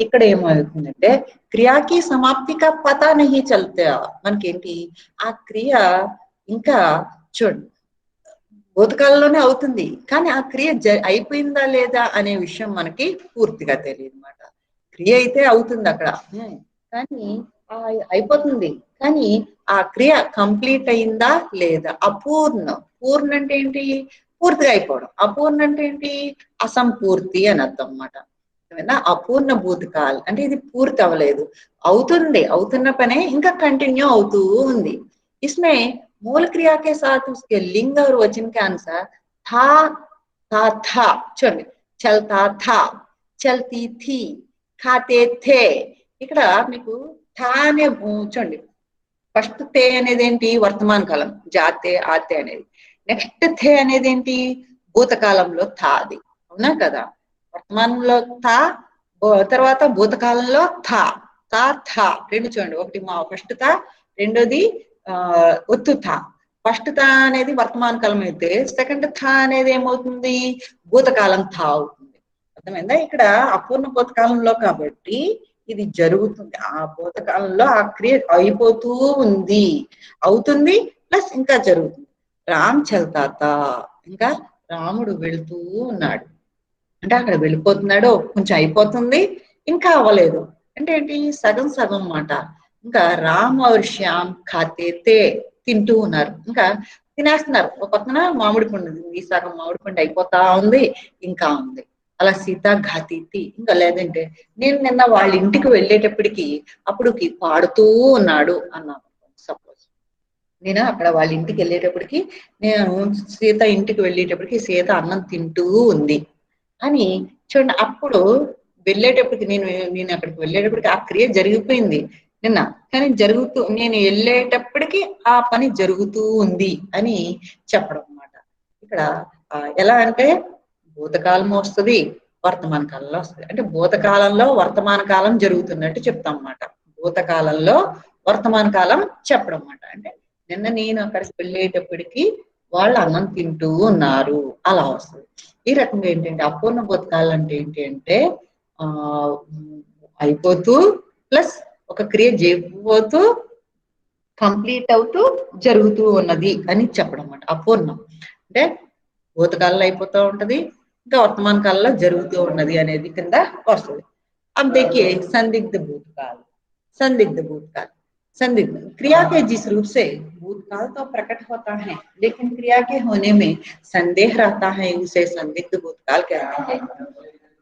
ఇక్కడ ఏమవుతుందంటే క్రియాకి సమాప్తిగా పతా నహి చల్తా, మనకేంటి ఆ క్రియ ఇంకా చూడండి భూతకాలంలోనే అవుతుంది కానీ ఆ క్రియ అయిపోయిందా లేదా అనే విషయం మనకి పూర్తిగా తెలియదు అన్నమాట. క్రియ అయితే అవుతుంది అక్కడ కానీ అయిపోతుంది కానీ ఆ క్రియ కంప్లీట్ అయిందా లేదా? అపూర్ణ. పూర్ణ అంటే ఏంటి? పూర్తిగా అయిపోవడం. అపూర్ణ అంటే ఏంటి? అసంపూర్తి అని అర్థం అన్నమాట. అపూర్ణ భూతకాల్ అంటే ఇది పూర్తి అవ్వలేదు, అవుతుంది, అవుతున్న పనే ఇంకా కంటిన్యూ అవుతూ ఉంది. इसमें मूल क्रिया के साथ उसके लिंग और वचन के अनुसार था చూడండి చల్తా థా, చల్తీ థీ, ఖాతే థే. ఇక్కడ మీకు థా అనే చూడండి ఫస్ట్ తే అనేది ఏంటి? వర్తమాన కాలం, జాతే ఆతే అనేది. నెక్స్ట్ థే అనేది ఏంటి? భూతకాలంలో థా అది, అవునా కదా? వర్తమానంలో థా, తర్వాత భూతకాలంలో థా. థా థా రెండు చూడండి, ఒకటి మా ఫస్ట్ థా, రెండోది ఒత్తు థా. ఫస్ట్ థా అనేది వర్తమాన కాలం అయితే సెకండ్ థా అనేది ఏమవుతుంది, భూతకాలం థా అవుతుంది. అర్థమైందా? ఇక్కడ అపూర్ణ భూతకాలంలో కాబట్టి ఇది జరుగుతుంది, ఆ భూతకాలంలో ఆ క్రియ అయిపోతూ ఉంది, అవుతుంది, ప్లస్ ఇంకా జరుగుతుంది. రామ్ చల్తాత, ఇంకా రాముడు వెళుతూ ఉన్నాడు అంటే అక్కడ వెళ్ళిపోతున్నాడు, కొంచెం అయిపోతుంది, ఇంకా అవ్వలేదు అంటే ఏంటి, సగం సగం మాట. ఇంకా రామ్ ఔర్ శ్యామ్ ఖాతే తే, తింటూ ఉన్నారు, ఇంకా తినేస్తున్నారు. ఒక పక్కన మామిడి పండు ఉంది, సగం మామిడి పండు అయిపోతా ఉంది, ఇంకా ఉంది. అలా సీత ఘాతీతి, ఇంకా లేదంటే నేను నిన్న వాళ్ళ ఇంటికి వెళ్ళేటప్పటికి అప్పుడుకి పాడుతూ ఉన్నాడు అన్నాను. సపోజ్ నేను అక్కడ వాళ్ళ ఇంటికి వెళ్ళేటప్పటికి, నేను సీత ఇంటికి వెళ్ళేటప్పటికి సీత అన్నం తింటూ ఉంది అని చూడండి. అప్పుడు వెళ్ళేటప్పటికి నేను అక్కడికి వెళ్ళేటప్పటికి ఆ క్రియ జరిగిపోయింది నిన్న, కానీ నేను వెళ్ళేటప్పటికి ఆ పని జరుగుతూ ఉంది అని చెప్పడం అన్నమాట. ఇక్కడ ఎలా అంటే భూతకాలం వస్తుంది, వర్తమాన కాలంలో వస్తుంది. అంటే భూతకాలంలో వర్తమాన కాలం జరుగుతున్నట్టు చెప్తాం అన్నమాట, భూతకాలంలో వర్తమాన కాలం చెప్పడం అన్నమాట. అంటే నిన్న నేను అక్కడికి వెళ్ళేటప్పటికి వాళ్ళు అన్నం తింటూ ఉన్నారు, అలా వస్తుంది. ఈ రకంగా ఏంటంటే అపూర్ణ భూతకాలం అంటే ఏంటి అంటే అయిపోతూ ప్లస్ ఒక క్రియ జరిగిపోతూ కంప్లీట్ అవుతూ జరుగుతూ ఉన్నది అని చెప్పడం అన్నమాట అపూర్ణం. అంటే భూతకాలంలో అయిపోతూ ఉంటది, ఇంకా వర్తమాన కాలంలో జరుగుతూ ఉన్నది అనేది కింద వస్తుంది. अब देखिए संदिग्ध भूतकाल। संदिग्ध भूतकाल, संदिग्ध क्रिया के जिस रूप से भूतकाल तो प्रकट होता है लेकिन क्रिया के होने में संदेह रहता है, उसे संदिग्ध भूतकाल कहते हैं।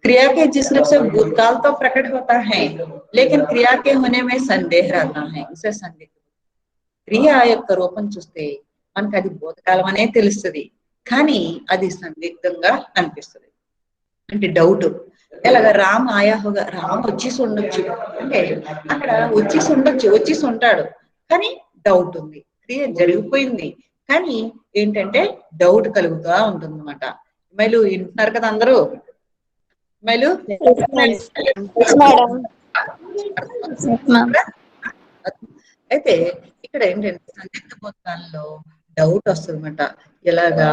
क्रिया के जिस रूप से भूतकाल तो प्रकट होता है लेकिन क्रिया के होने में संदेह रहता है, उसे संदिग्ध। క్రియ యొక్క రూపం చూస్తే మనకు అది భూతకాలం అనే తెలుస్తుంది, కానీ అది సందిగ్ధంగా అనిపిస్తుంది, అంటే డౌట్. ఎలాగ రామ్ ఆయా హోగా, రామ్ వచ్చేసి ఉండొచ్చు అంటే అక్కడ వచ్చేసి ఉండొచ్చు, వచ్చేసి ఉంటాడు, కానీ డౌట్ ఉంది. క్రియ జరిగిపోయింది కానీ ఏంటంటే డౌట్ కలుగుతూ ఉంటుంది అన్నమాట. మైలు వింటున్నారు కదా అందరూ? మైలు అయితే ఇక్కడ ఏంటంటే సందిగ్ధ భూతకాలంలో డౌట్ వస్తుంది అన్నమాట. ఎలాగా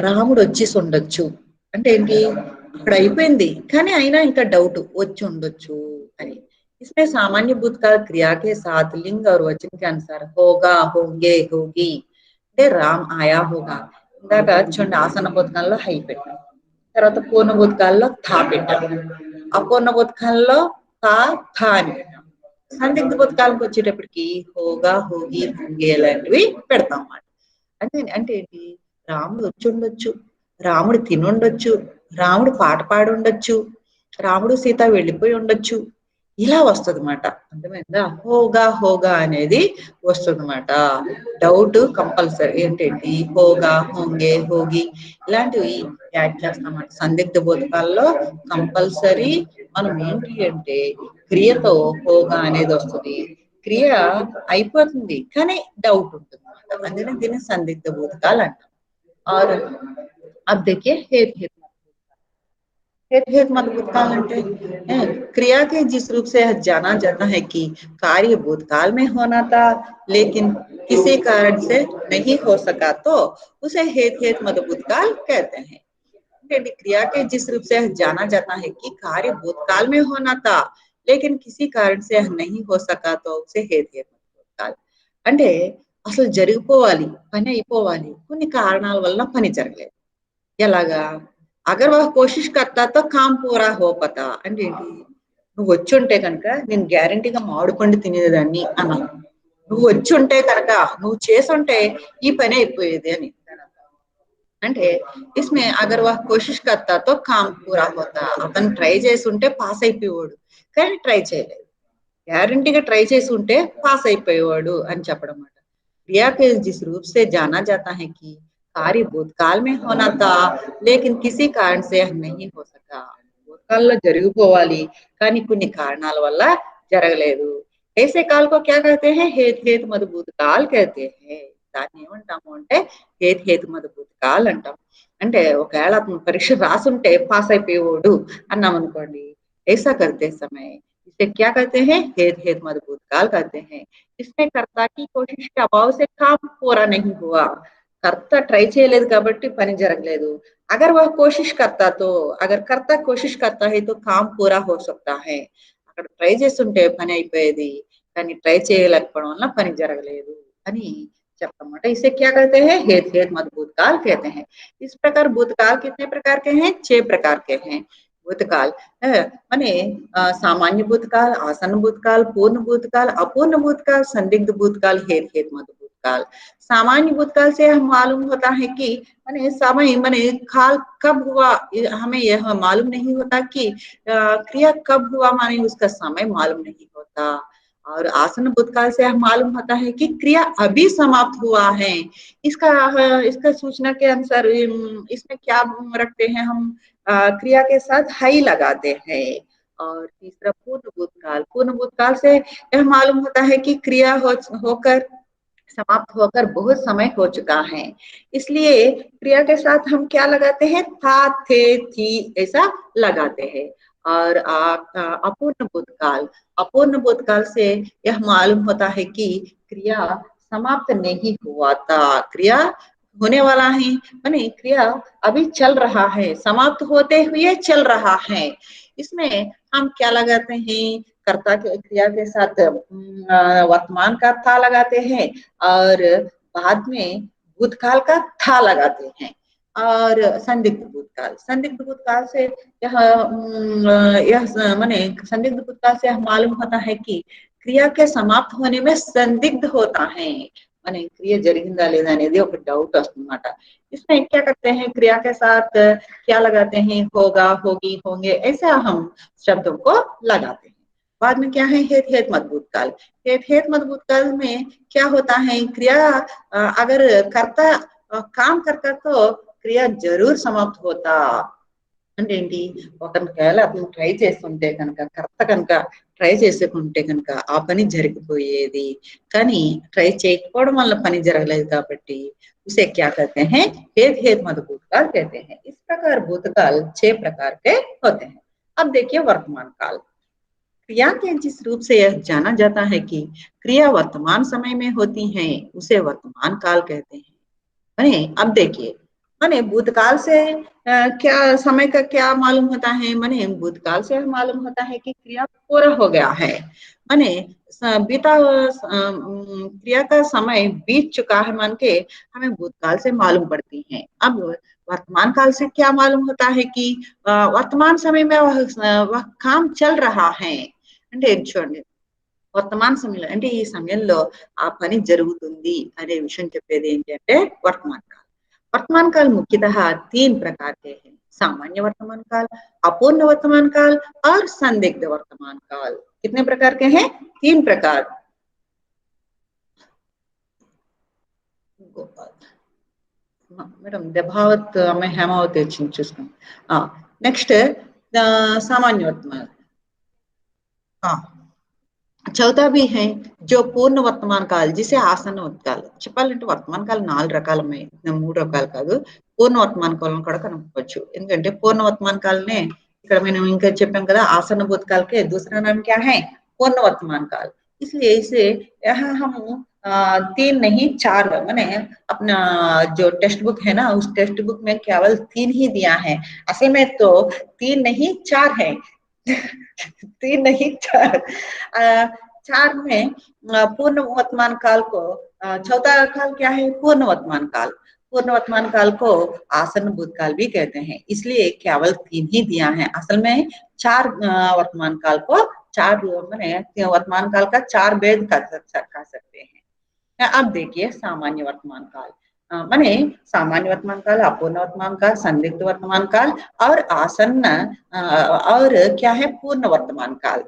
రాముడు వచ్చేసి ఉండొచ్చు అంటే ఏంటి, అక్కడ అయిపోయింది కానీ అయినా ఇంకా డౌట్ వచ్చి ఉండొచ్చు అని. इसमें सामान्य भूतकाल क्रिया के साथ लिंग और वचन के अनुसार होगा, होंगे, होगी అంటే రామ్ ఆయా హోగా. ఇందాక చూడండి ఆసన భూతకాలంలో హై పెట్టాం, తర్వాత పూర్ణ భూతకాలంలో థా పెట్టాం, అపూర్ణ భూతకాలంలో థా థా అని పెట్టాం. సందిగ్ధ భూతకాలంకి వచ్చేటప్పటికి హోగా, హోగి, హోంగే ఇలాంటివి పెడతాం అన్నమాట. అంటే ఏంటి, రాముడు వచ్చి ఉండొచ్చు, రాముడు తినుండొచ్చు, రాముడు పాట పాడి ఉండొచ్చు, రాముడు సీత వెళ్ళిపోయి ఉండొచ్చు, ఇలా వస్తుంది అన్నమాట. అర్థమైందా? హోగా హోగా అనేది వస్తుంది అన్నమాట. డౌట్ కంపల్సరీ ఏంటంటే హోగా, హోంగే, హోగి ఇలాంటివి యాడ్ చేస్తామన్నమాట. సందిగ్ధ భూతకాల్లో కంపల్సరీ మనం ఏంటి అంటే క్రియతో హోగా అనేది వస్తుంది, క్రియ అయిపోతుంది కానీ డౌట్ ఉంటుంది అన్నమాట. అందుకని దీన్ని సందిగ్ధ భూతకాలు అంటాం. और अब देखिए हेत हेत मत भूतकाल अंटे क्रिया के जिस रूप से जाना जाता है कि कार्य भूतकाल में होना था लेकिन किसी कारण से नहीं हो सका तो उसे हेत हेत मत भूतकाल कहते हैं। क्रिया के जिस रूप से जाना जाता है कि कार्य भूतकाल में होना था लेकिन किसी कारण से नहीं हो सका तो उसे हेत हेत मत भूतकाल అంటే అసలు జరిగిపోవాలి, పని అయిపోవాలి, కొన్ని కారణాల వల్ల పని జరగలేదు. ఎలాగా, అగర్ వా కోషిష్ కర్తా తో కామ్ పూరా హో పతా అంటే ఏంటి, నువ్వు వచ్చి ఉంటే కనుక నేను గ్యారంటీగా మామిడి పండు తినేదాన్ని అన్నాను, నువ్వు వచ్చి ఉంటే కనుక, నువ్వు చేసుంటే ఈ పని అయిపోయేది అని. అంటే ఇస్మే అగర్ వా కోషిష్ కర్తా తో కామ్ పూరా హోతా, అతను ట్రై చేసి ఉంటే పాస్ అయిపోయేవాడు కానీ ట్రై చేయలేదు, గ్యారంటీగా ట్రై చేసి ఉంటే పాస్ అయిపోయేవాడు అని చెప్పడం అన్నమాట. क्रिया के जिस रूप से जाना जाता है कि कार्य भूतकाल में होना था लेकिन किसी कारण से नहीं हो सका, భూతకాలంలో జరిగిపోవాలి కానీ కొన్ని కారణాల వల్ల జరగలేదు. ऐसे काल को क्या कहते हैं, हेत हेत मद भूतकाल कहते हैं. దాన్ని ఏమంటాము అంటే హేత్ హేతు మద భూతకాల్ అంటాం. అంటే ఒకవేళ అతను పరీక్ష రాసుంటే పాస్ అయిపోయేవాడు అన్నాం అనుకోండి. ऐसा करते समय इसे क्या कहते हैं? हेत हेत मद भूतकाल कहते हैं। इसमें कर्ता की कोशिश के अभाव से काम पूरा नहीं हुआ। కర్త ట్రై చేయలేదు కాబట్టి పని జరగలేదు. अगर वह कोशिश करता तो अगर कर्ता कोशिश करता है तो काम पूरा हो सकता है। అక్కడ ట్రై చేస్తుంటే పని అయిపోయేది. కానీ ట్రై చేయలేకపోవడం వల్ల పని జరగలేదు అని చెప్తామన్నమాట. इसे क्या कहते हैं? हेत हेत मद भूतकाल कहते हैं। इस प्रकार भूतकाल कितने प्रकार के हैं? 6 प्रकार के हैं। भूतकाल माने सामान्य भूतकाल, आसन भूतकाल, पूर्ण भूतकाल, अपूर्ण भूतकाल, संदिग्ध भूतकाल, हेत हेत मद भूतकाल। सामान्य भूतकाल से हम मालूम होता है कि माने समय माने काल कब हुआ हमें यह मालूम नहीं होता कि क्रिया कब हुआ माने उसका समय मालूम नहीं होता। और आसन भूतकाल से हम मालूम होता है कि क्रिया अभी समाप्त हुआ है। इसका सूचना के अनुसार इसमें क्या रखते हैं हम क्रिया के साथ हाई लगाते हैं। और तीसरा पूर्ण भूतकाल, पूर्ण भूतकाल से यह मालूम होता है कि क्रिया होकर समाप्त होकर बहुत समय हो चुका है। इसलिए क्रिया के साथ हम क्या लगाते हैं? था, थे, थी ऐसा लगाते हैं। और अपूर्ण भूतकाल, अपूर्ण भूतकाल से यह मालूम होता है कि क्रिया समाप्त नहीं हुआ था, क्रिया होने वाला है माने क्रिया अभी चल रहा है, समाप्त होते हुए चल रहा है। इसमें हम क्या लगाते हैं? कर्ता के क्रिया के साथ वर्तमान का था लगाते हैं और बाद में भूतकाल का था लगाते हैं। और संदिग्ध भूतकाल, संदिग्ध भूतकाल से यह माने संदिग्ध भूतकाल से मालूम होता है कि क्रिया के समाप्त होने में संदिग्ध होता है। माने क्रिया జరిగిందా లేదా అనేది ఒక డౌట్ వస్తుందన్నమాట। इसमें क्या करते हैं? क्रिया के साथ क्या लगाते हैं? होगा, होगी, होंगे ऐसा हम शब्दों को लगाते हैं। बाद में क्या है? हेत हेत मद भूतकाल। हेत हेत मद भूतकाल में क्या होता है? क्रिया अगर कर्ता काम करता तो क्रिया जरूर समाप्त होता। అంటే ఏంటి? ఒకవేళ అతను ట్రై చేస్తుంటే కనుక కర్త కనుక ట్రై చేసుకుంటే కనుక ఆ పని జరిగిపోయేది. కానీ ట్రై చేయకపోవడం వల్ల పని జరగలేదు కాబట్టి उसे क्या कहते हैं? हेत हेत मद भूतकाल कहते हैं। इस प्रकार भूतकाल 6 प्रकार के होते हैं। अब देखिए वर्तमान काल। क्रिया के जिस रूप से यह जाना जाता है कि क्रिया वर्तमान समय में होती है उसे वर्तमान काल कहते हैं। माने अब देखिए माने भूतकाल से क्या समय का क्या मालूम होता है? माने भूतकाल से मालूम होता है कि क्रिया पूरा हो गया है। माने बीता क्रिया का समय बीत चुका है मान के हमें भूतकाल से मालूम पड़ती है। अब वर्तमान काल से क्या मालूम होता है कि वर्तमान समय में वह काम चल रहा है। అంటే చూడండి వర్తమాన సమయంలో అంటే ఈ సమయంలో ఆ పని జరుగుతుంది అనే విషయం చెప్పేది ఏంటి అంటే वर्तमान काल। वर्तमान काल मुख्यतः 3 प्रकार के हैं। सामान्य वर्तमान काल, अपूर्ण वर्तमान काल और संदिग्ध वर्तमान काल। कितने प्रकार के हैं? 3 प्रकार। మేడం దెభావత్ ఆమె హేమావతి వచ్చింది చూసుకోండి। నెక్స్ట్ सामान्य वर्तमान चौथा भी है जो पूर्ण वर्तमान काल जिसे आसन काल చెప్పాలంటే వర్తమాన కాలం 4 రకాలమే 3 రకాలు కాదు పూర్ణ వర్తమాన కాలం కూడా కనుక్కోవచ్చు ఎందుకంటే పూర్ణ వర్తమాన కాలనే ఇక్కడ మనం ఇంకా చెప్పాం కదా आसन भूतकाल के दूसरा नाम क्या है? पूर्ण वर्तमान काल। इसलिए इसे यहाँ हम 3 नहीं 4 माने अपना जो टेक्स्ट बुक है ना उस टेक्स्ट बुक में केवल 3 ही दिया है। असल में तो 3 नहीं 4 है। 3 नहीं 4 4 में पूर्ण वर्तमान काल को चौथा काल क्या है? पूर्ण वर्तमान काल। पूर्ण वर्तमान काल को आसन भूतकाल भी कहते हैं। इसलिए केवल 3 ही दिया है। असल में 4 वर्तमान काल को 4 माने वर्तमान काल का 4 भेद कर सकते हैं। अब देखिए सामान्य वर्तमान काल माने सामान्य वर्तमान काल, अपूर्ण वर्तमान काल, संदिग्ध वर्तमान काल और आसन्न और क्या है? पूर्ण वर्तमान काल।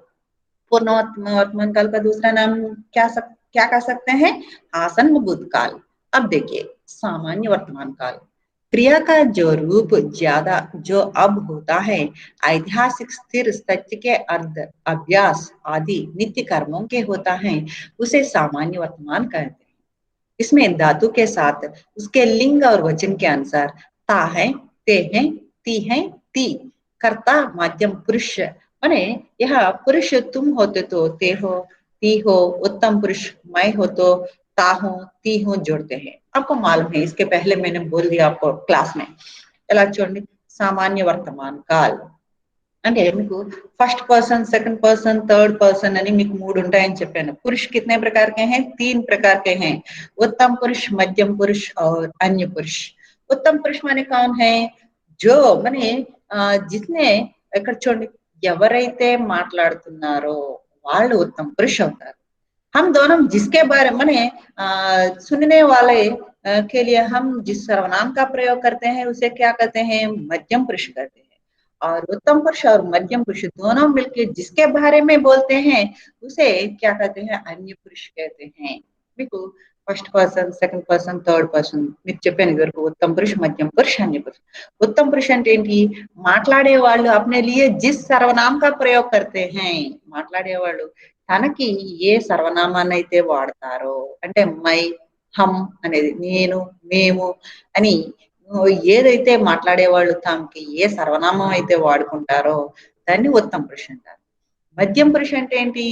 पूर्ण वर्तमान काल का दूसरा नाम क्या कह सकते हैं? आसन्न भूतकाल। अब देखिए सामान्य वर्तमान काल क्रिया का जो रूप ज्यादा जो अब होता है ऐतिहासिक स्थिर सत्य के अर्थ अभ्यास आदि नित्य कर्मों के होता है उसे सामान्य वर्तमान कहते हैं। इसमें धातु के साथ उसके लिंग और वचन के अनुसार తా है, ते हैं, ती हैं, ती। कर्ता मध्यम पुरुष माने यह पुरुष तुम होते तो ते हो, ती हो, उत्तम पुरुष मैं हो तो ता हूं, ती हूं जोड़ते हैं। आपको मालूम है, इसके पहले मैंने बोल दिया आपको क्लास में। ఎలా చూడండి, సామాన్య వర్తమాన కాల్ అంటే మీకు first person, second person, third person అని మీకు మూడు ఉంటాయని చెప్పాను। पुरुष कितने प्रकार के हैं? 3 प्रकार के हैं, उत्तम पुरुष, मध्यम पुरुष और अन्य पुरुष। उत्तम पुरुष माने कौन है? जो माने जिसने ఇక్కడ చూడండి, ఎవరైతే మాట్లాడుతున్నారో వాళ్ళు ఉత్తమ పురుష అవుతారు। हम दोनों जिसके बारे माने सुनने वाले के लिए हम जिस सर्वनाम का प्रयोग करते हैं उसे क्या कहते हैं? मध्यम पुरुष कहते हैं। और उत्तम पुरुष और मध्यम पुरुष दोनों मिलकर जिसके बारे में बोलते हैं उसे क्या कहते हैं? अन्य पुरुष कहते हैं। మీకు first person, second person, third person మీకు చెప్పాను ఇదివరకు, ఉత్తమ పురుష, మధ్యం పురుష, అన్య పురుష। ఉత్తమ పురుష అంటే ఏంటి? మాట్లాడే వాళ్ళు अपने लिए जिस सर्वनाम का प्रयोग करते हैं, మాట్లాడే వాళ్ళు తనకి ఏ సర్వనామాన్ని అయితే వాడతారో, అంటే మై, హమ్ అనేది నేను, మేము అని ఏదైతే మాట్లాడేవాళ్ళు తమకి ఏ సర్వనామం అయితే వాడుకుంటారో దాన్ని ఉత్తమ పురుష అంటారు। మధ్యం పురుష అంటే ఏంటి?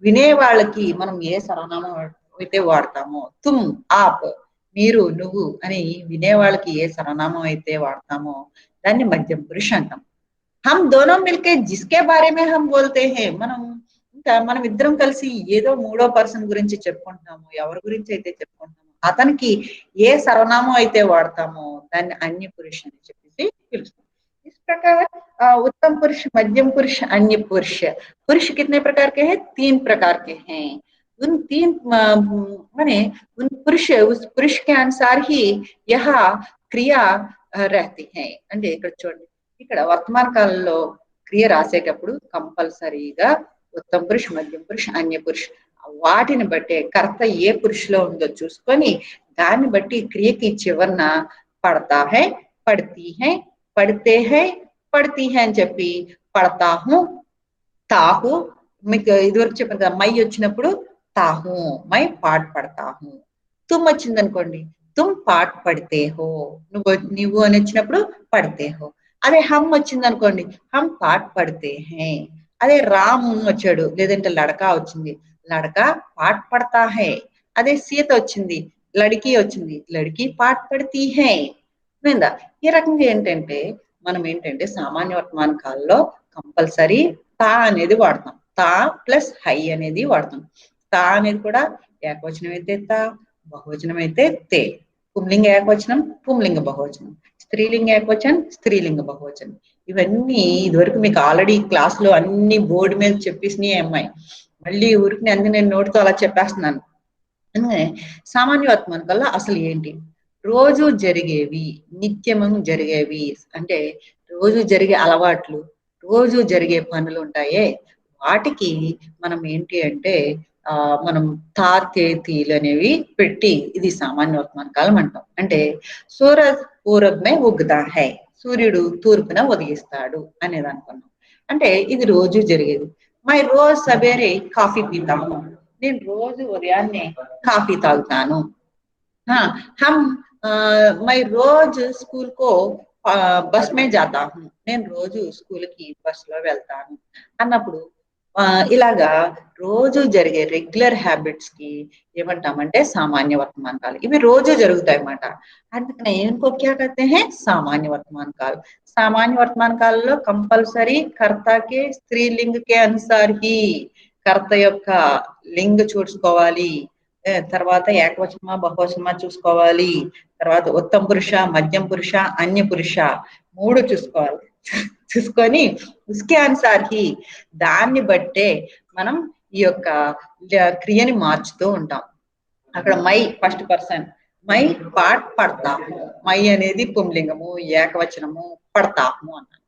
వినే వాళ్ళకి మనం ఏ సర్వనామం అయితే వాడతామో, తుమ్, ఆప్, మీరు, నువ్వు అని వినే వాళ్ళకి ఏ సర్వనామం అయితే వాడతామో దాన్ని మధ్యం పురుష అంటాం। हम दोनों मिलके जिसके बारे में हम बोलते हैं, మనం ఇద్దరం కలిసి ఏదో మూడో పర్సన్ గురించి చెప్పుకుంటున్నాము, ఎవరి గురించి అయితే చెప్పుకుంటున్నామో అతనికి ఏ సర్వనామం అయితే వాడతామో దాన్ని అన్య పురుష అని చెప్పేసి పిలుస్తాం। इस प्रकार उत्तम पुरुष, मध्यम पुरुष, अन्य पुरुष। पुरुष कितने प्रकार के हैं? 3 प्रकार के हैं। उन 3 माने उन पुरुष, उस पुरुष के अनुसार ही यह क्रिया रहती है। అంటే ఇక్కడ చూడండి, ఇక్కడ వర్తమాన కాలంలో క్రియ రాసేటప్పుడు కంపల్సరీగా ఉత్తమ పురుష, మధ్యం పురుష, అన్య పురుష వాటిని బట్టే కర్త ఏ పురుషులో ఉందో చూసుకొని దాన్ని బట్టి క్రియకి చివరన పడతా హై, పడతీ హై, పడితే హై, పడతీ హై అని చెప్పి పడతా హూ, తాహు, మీకు ఇదివరకు చెప్పాను కదా, మై వచ్చినప్పుడు తాహు, మై పాట్ పడతా హూ। తుమ్ వచ్చింది అనుకోండి, తుమ్ పాట్ పడితే హో, నువ్వు అని వచ్చినప్పుడు పడితే హో। అదే హమ్ వచ్చింది అనుకోండి, హమ్ పాట్ పడితే హై। అదే రామ్ వచ్చాడు, లేదంటే లడకా వచ్చింది, లడకా పాట్ పడతా హై। అదే సీత వచ్చింది, లడికి వచ్చింది, లడికి పాట్ పడతీ హై। విందా? ఈ రకంగా ఏంటంటే మనం ఏంటంటే సామాన్య వర్తమాన కాలంలో కంపల్సరీ తా అనేది వాడతాం, తా ప్లస్ హై అనేది వాడతాం। తా అనేది కూడా ఏకవచనం అయితే తా, బహువచనం అయితే తే, పుంలింగ ఏకవచనం, పుంలింగ బహువచనం, స్త్రీలింగ ఏకవచనం, స్త్రీలింగ బహువచనం। ఇవన్నీ ఇదివరకు మీకు ఆల్రెడీ క్లాస్ లో అన్ని బోర్డు మీద చెప్పేసినాయి అమ్మాయి, మళ్ళీ ఊరికి అన్ని నేను నోటితో అలా చెప్పేస్తున్నాను। అందుకనే సామాన్య వర్తమాన కాలంలో అసలు ఏంటి? రోజు జరిగేవి, నిత్యము జరిగేవి, అంటే రోజు జరిగే అలవాట్లు, రోజు జరిగే పనులు ఉంటాయే వాటికి మనం ఏంటి అంటే మనం తా, తే, తీలు అనేవి పెట్టి ఇది సామాన్య వర్తమాన కాలం అంటాం। అంటే సూరజ్ పూరబ్ మే ఉగ్తా హై, సూర్యుడు తూర్పున ఉదయిస్తాడు అనేది అనుకున్నాం, అంటే ఇది రోజు జరిగేది। మై రోజ్ సవేరే కాఫీ పీతాను, నేను రోజు ఉదయాన్నే కాఫీ తాగుతాను। हम मैं रोज स्कूल को బస్ మే జాతా హూ, నేను రోజు స్కూల్ కి బస్ లో వెళ్తాను అన్నప్పుడు ఇలాగా రోజు జరిగే రెగ్యులర్ హ్యాబిట్స్ కి ఏమంటామంటే సామాన్య వర్తమాన కాలం। ఇవి రోజు జరుగుతాయి అన్నమాట। అందుకనే इनको क्या कहते हैं? सामान्य वर्तमान काल। सामान्य वर्तमान కాలంలో కంపల్సరీ కర్తకే స్త్రీలింగ के अनुसार ही కర్త యొక్క లింగ చూసుకోవాలి, తర్వాత ఏకవచనమా బహువచనమా చూసుకోవాలి, తర్వాత ఉత్తమ పురుష, మధ్యం పురుష, అన్య పురుష 3 చూసుకోవాలి। చూసుకొని ఉస్కే అనుసార్ హి దాన్ని బట్టే మనం ఈ యొక్క క్రియని మార్చుతూ ఉంటాం। అక్కడ మై ఫస్ట్ పర్సన్, మై పాట్ పడతాము, మై అనేది పుంలింగము ఏకవచనము, పడతాము అన్నాను।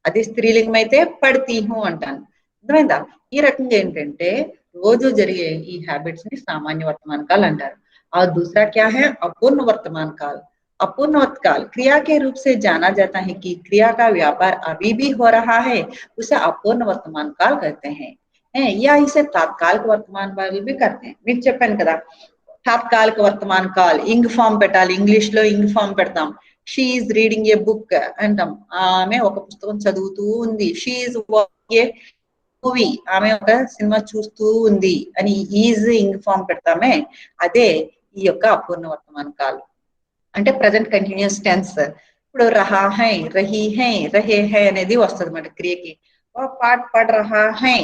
అది స్త్రీలింగం అయితే పడతీ హూ అంటాను। అర్థమైందా? ఈ రకంగా ఏంటంటే రోజు జరిగే ఈ హ్యాబిట్స్ ని सामान्य वर्तमान काल अंटाరు। और दूसरा क्या है? अपूर्ण वर्तमान काल। अपूर्ण काल क्रिया के रूप से जाना जाता है कि क्रिया का व्यापार अभी भी हो रहा है, उसे अपूर्ण वर्तमान काल कहते हैं। या इसे तात्कालिक वर्तमान काल भी कहते हैं। మీకు చెప్పాను కదా తాత్కాలిక వర్తమాన కాల్, ఇంగ్ ఫామ్ పెట్టాలి, ఇంగ్లీష్ లో ఇంగ్ ఫామ్ పెడతాం, షీఈ్ రీడింగ్ ఏ బుక్ అంటాం. ఆమె ఒక పుస్తకం చదువుతూ ఉంది. షీఈ్ వాచింగ్ ఏ మూవీ, ఆమె ఒక సినిమా చూస్తూ ఉంది అని ఈజ్ ఇంగ్ ఫామ్ పెడతామే, అదే ఈ యొక్క అపూర్ణ వర్తమాన కాలం అంటే ప్రజెంట్ కంటిన్యూస్ టెన్స్. ఇప్పుడు రహా హై, రహీ హై, రహే హై అనేది వస్తుంది అన్నమాట క్రియకి. ఓ పాట్ పడ్ రహా హై,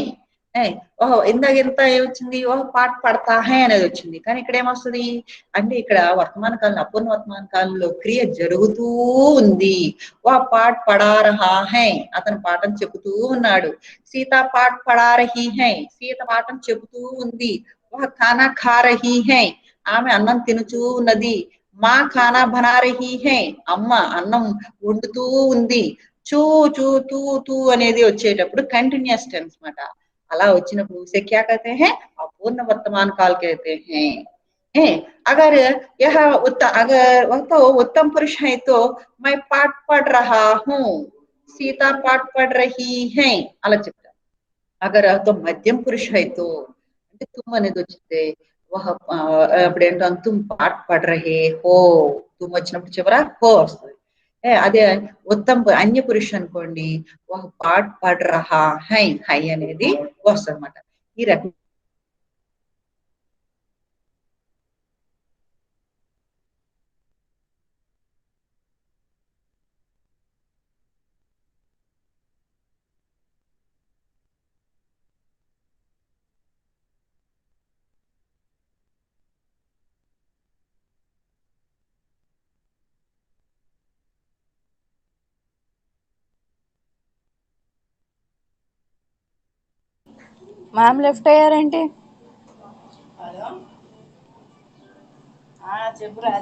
ఓహో ఇందాక ఎంత ఏమొచ్చింది, ఓహ్ పాట్ పడతా హై అనేది వచ్చింది. కానీ ఇక్కడ ఏమొస్తుంది అంటే ఇక్కడ వర్తమాన కాలంలో అపూర్ణ వర్తమాన కాలంలో క్రియ జరుగుతూ ఉంది. ఓ పాట్ పడా రహా హై, అతను పాఠం చెబుతూ ఉన్నాడు. సీత పాట్ పడా రహీ హై, సీత పాఠం చెబుతూ ఉంది. ఓ ఖానా ఖా రహీ హై, ఆమె అన్నం తినుచూ ఉన్నది. మా ఖానా బనా రహీ హై, అమ్మ అన్నం వండుతూ ఉంది. చూ చూ తూ తూ అనేది వచ్చేటప్పుడు కంటిన్యూస్ టెన్స్ మాట. అలా వచ్చినప్పుడు उसे क्या कहते हैं, अपूर्ण वर्तमान काल कहते हैं. अगर यह अगर वह तो उत्तम पुरुष है तो मैं पाठ पढ़ रहा हूँ, सीता पाठ पढ़ रही है అలా చెప్తారు. अगर तो मध्यम पुरुष है तो అంటే తుమ్ అనేది వచ్చింది. వహ అప్పుడు ఏంటో తుమ్ పాట్ పడ్ రహే హో, తుమ్ వచ్చినప్పుడు చివర హో వస్తుంది. అదే ఉత్తమ అన్య పురుష్ అనుకోండి, వహ పాట్ పడ్ రహా హై, హై అనేది వస్తుంది అనమాట. ఈ రకం మ్యామ్ లెఫ్ట్ అయ్యారేంటి? చెప్పురా.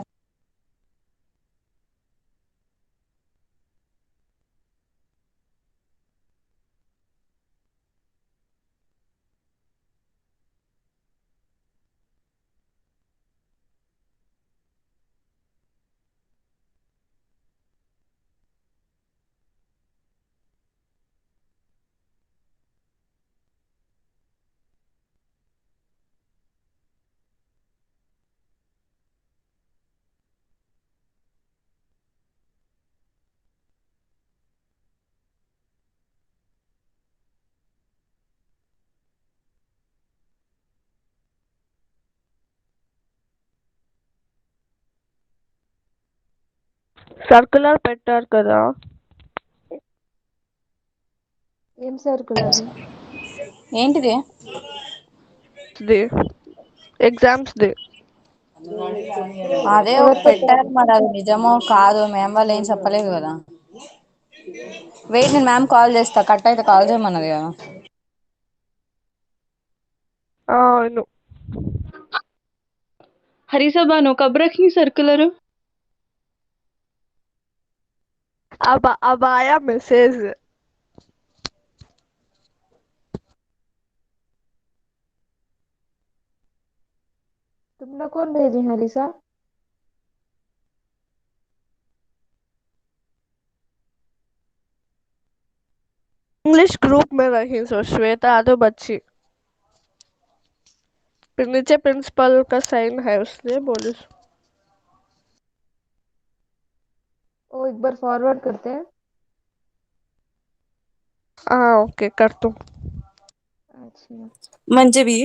సర్కులర్ పెట్టారు కదా, ఏం సర్కులర్? ఏంటిది? Exams the. అదే పెట్టారు, మరి అది నిజమో కాదో మేము వాళ్ళు ఏం చెప్పలేదు కదా. వెయిట్, నేను మ్యామ్ కాల్ చేస్తా, కట్ అయితే కాల్ చేయమన్నది కదా. అవును. हरीसा कब रखी सर्कुलर? अब आया मैसेज. तुमने कौन भेजी हरीसा? इंग्लिश ग्रुप में रही सो श्वेता आदो बच्ची. फिर नीचे प्रिंसिपल का साइन है उसने बोली. ओ एक बार फॉरवर्ड करते हैं. हाँ ओके कर तुम. अच्छा मंजबी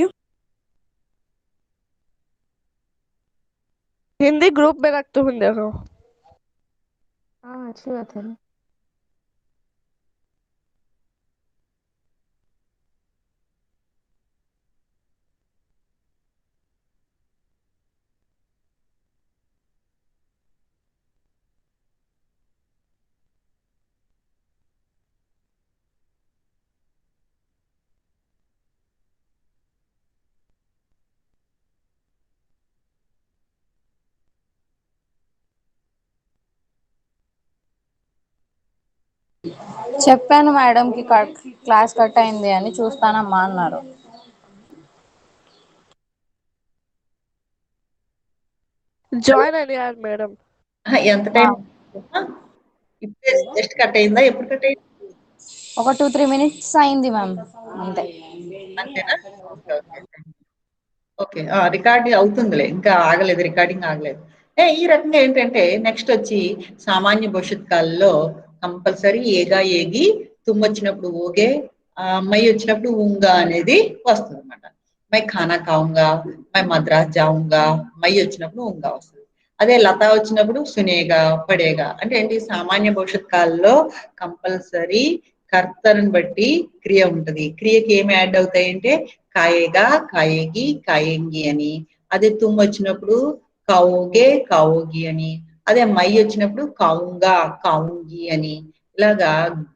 हिंदी ग्रुप में रखते हूँ देखो. हाँ अच्छी बात है ना. చెప్పాను మేడంకి క్లాస్ కట్ అయింది అని, చూస్తానమ్మా అన్నారు. జాయిన్ అయ్యారు మేడం. ఎంత టైం ఇప్పుడే జస్ట్ కట్ అయిందా, ఎప్పుడు కట్ అయింది? ఒక 2-3 minutes అయింది మ్యామ్, అంతే. అంతేనా? Okay okay okay. రికార్డింగ్ అవుతుందిలే, ఇంకా ఆగలేదు, రికార్డింగ్ ఆగలేదు. ఈ రకంగా ఏంటంటే నెక్స్ట్ వచ్చి సామాన్య భవిష్యత్ కాలంలో కంపల్సరీ ఏగా ఏగి తుమ్మొచ్చినప్పుడు ఓగే మై వచ్చినప్పుడు ఉంగా అనేది వస్తుంది అనమాట. మై ఖానా ఖాऊंगा, మై మద్రాస్ జాऊंगा, మై వచ్చినప్పుడు ఉంగా వస్తుంది. అదే లత వచ్చినప్పుడు సునేగా పడేగా. అంటే ఏంటి, సామాన్య భవిష్యత్ కాలంలో కంపల్సరీ కర్తను బట్టి క్రియ ఉంటది. క్రియకి ఏమి యాడ్ అవుతాయి అంటే కాయేగా, కాయేగి, కాయేంగి అని. అదే తుమ్ వచ్చినప్పుడు కావోగే, కావోగి అని. అదే మై వచ్చినప్పుడు కావుంగా, కావుంగి అని. ఇలాగా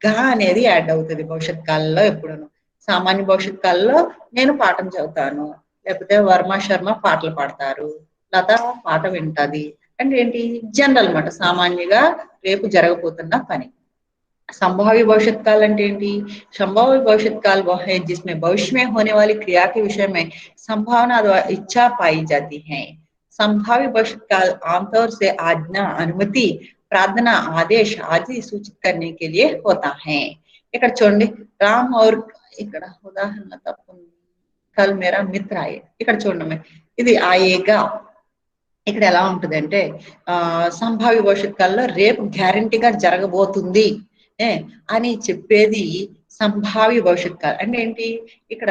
గా అనేది యాడ్ అవుతుంది భవిష్యత్ కాలంలో ఎప్పుడును. సామాన్య భవిష్యత్ కాలంలో నేను పాఠం చదువుతాను, లేకపోతే వర్మ శర్మ పాటలు పాడతారు, లత పాట వింటది. అంటే ఏంటి, జనరల్ అన్నమాట, సామాన్యంగా రేపు జరగబోతున్న పని. संभाव्य भविष्यत काल అంటే ఏంటి, संभाव्य भविष्यत काल वह है जिसमें भविष्य में होने वाली क्रिया के विषय में संभावना अथवा इच्छा पाई जाती है. संभाव्य भविष्यत काल आमतौर से आज्ञा, अनुमति, प्रार्थना, आदेश आदि सूचित करने के लिए होता है. ఇక్కడ చూడండి, రామ్ और ఇక్కడ ఉదాహరణ తప్పు, కల్ మేరా మిత్ర ఆయే. ఇక్కడ చూడండి, ఇది ఆయేగా. ఇక్కడ ఎలా ఉంటదంటే సంభావ్య భవిష్యత్ కాలంలో రేపు గ్యారంటీగా జరగబోతుంది అని చెప్పేది సంభావ్య భవిష్యత్ కాలం. అంటే ఏంటి, ఇక్కడ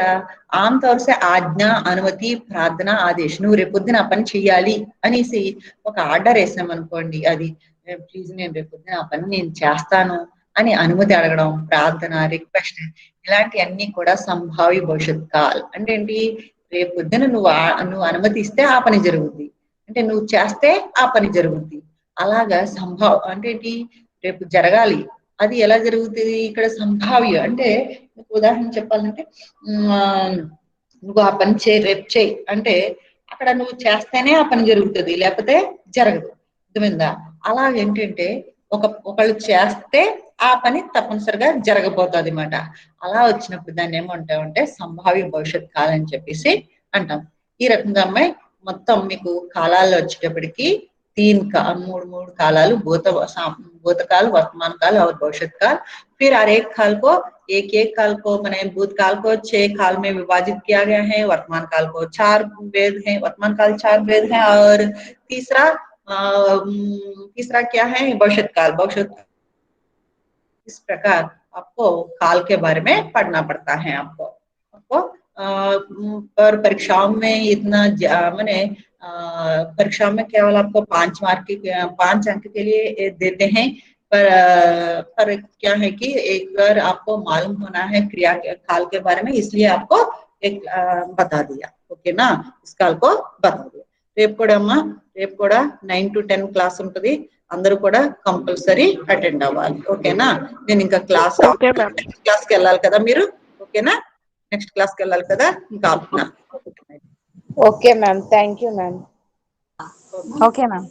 ఆమ్తౌర్సే ఆజ్ఞ, అనుమతి, ప్రార్థన, ఆదేశం. నువ్వు రేపొద్దున ఆ పని చెయ్యాలి అనేసి ఒక ఆర్డర్ వేసామనుకోండి, అది ప్లీజ్ నేను రేపొద్దున ఆ పని నేను చేస్తాను అని అనుమతి అడగడం, ప్రార్థన, రిక్వెస్ట్, ఇలాంటివన్నీ కూడా సంభావ్య భవిష్యత్ కాల్. అంటే ఏంటి, రేపొద్దున నువ్వు అనుమతి ఇస్తే ఆ పని జరుగుద్ది, అంటే నువ్వు చేస్తే ఆ పని జరుగుద్ది. అలాగా అంటే ఏంటి, రేపు జరగాలి, అది ఎలా జరుగుతుంది, ఇక్కడ సంభావ్య. అంటే ఉదాహరణ చెప్పాలంటే నువ్వు ఆ పని చేయి, రేపు చేయి అంటే అక్కడ నువ్వు చేస్తేనే ఆ పని జరుగుతుంది, లేకపోతే జరగదు. అర్థమైందా? అలాగేంటంటే ఒకళ్ళు చేస్తే ఆ పని తప్పనిసరిగా జరగబోతుంది అన్నమాట. అలా వచ్చినప్పుడు దాన్ని ఏమంటామంటే సంభావ్య భవిష్యత్ కాలం అని చెప్పేసి అంటాం. ఈ రకంగా అమ్మాయి మొత్తం మీకు కాలాల్లో వచ్చేటప్పటికి మూడు కాలాలు, भूतकाल, वर्तमान काल और भविष्यत काल. फिर हर एक काल को एक काल को मैंने भूतकाल को 6 काल में विभाजित किया गया है, वर्तमान काल को 4 भेद हैं, वर्तमान काल 4 भेद हैं, और तीसरा क्या है, भविष्यत काल. इस प्रकार आपको काल के बारे में पढ़ना पड़ता है. आपको पर परीक्षाओं में इतना मैंने परीक्षा में केवल आपको 5 अंक के लिए देते हैं, पर क्या है कि एक बार आपको मालूम होना है क्रिया के काल के बारे में, इसलिए आपको एक बता दिया. ఓకే నా, इस काल को बता दिया. రేపు కూడా 9 to 10 క్లాస్ ఉంటుంది, అందరూ కూడా కంపల్సరీ అటెండ్ అవ్వాలి. ఓకేనా? నేను ఇంకా క్లాస్కి వెళ్ళాలి కదా మీరు, ఓకేనా? నెక్స్ట్ క్లాస్కి వెళ్ళాలి కదా, ఇంకా ఆపుతున్నా. Okay ma'am, thank you ma'am. Okay ma'am.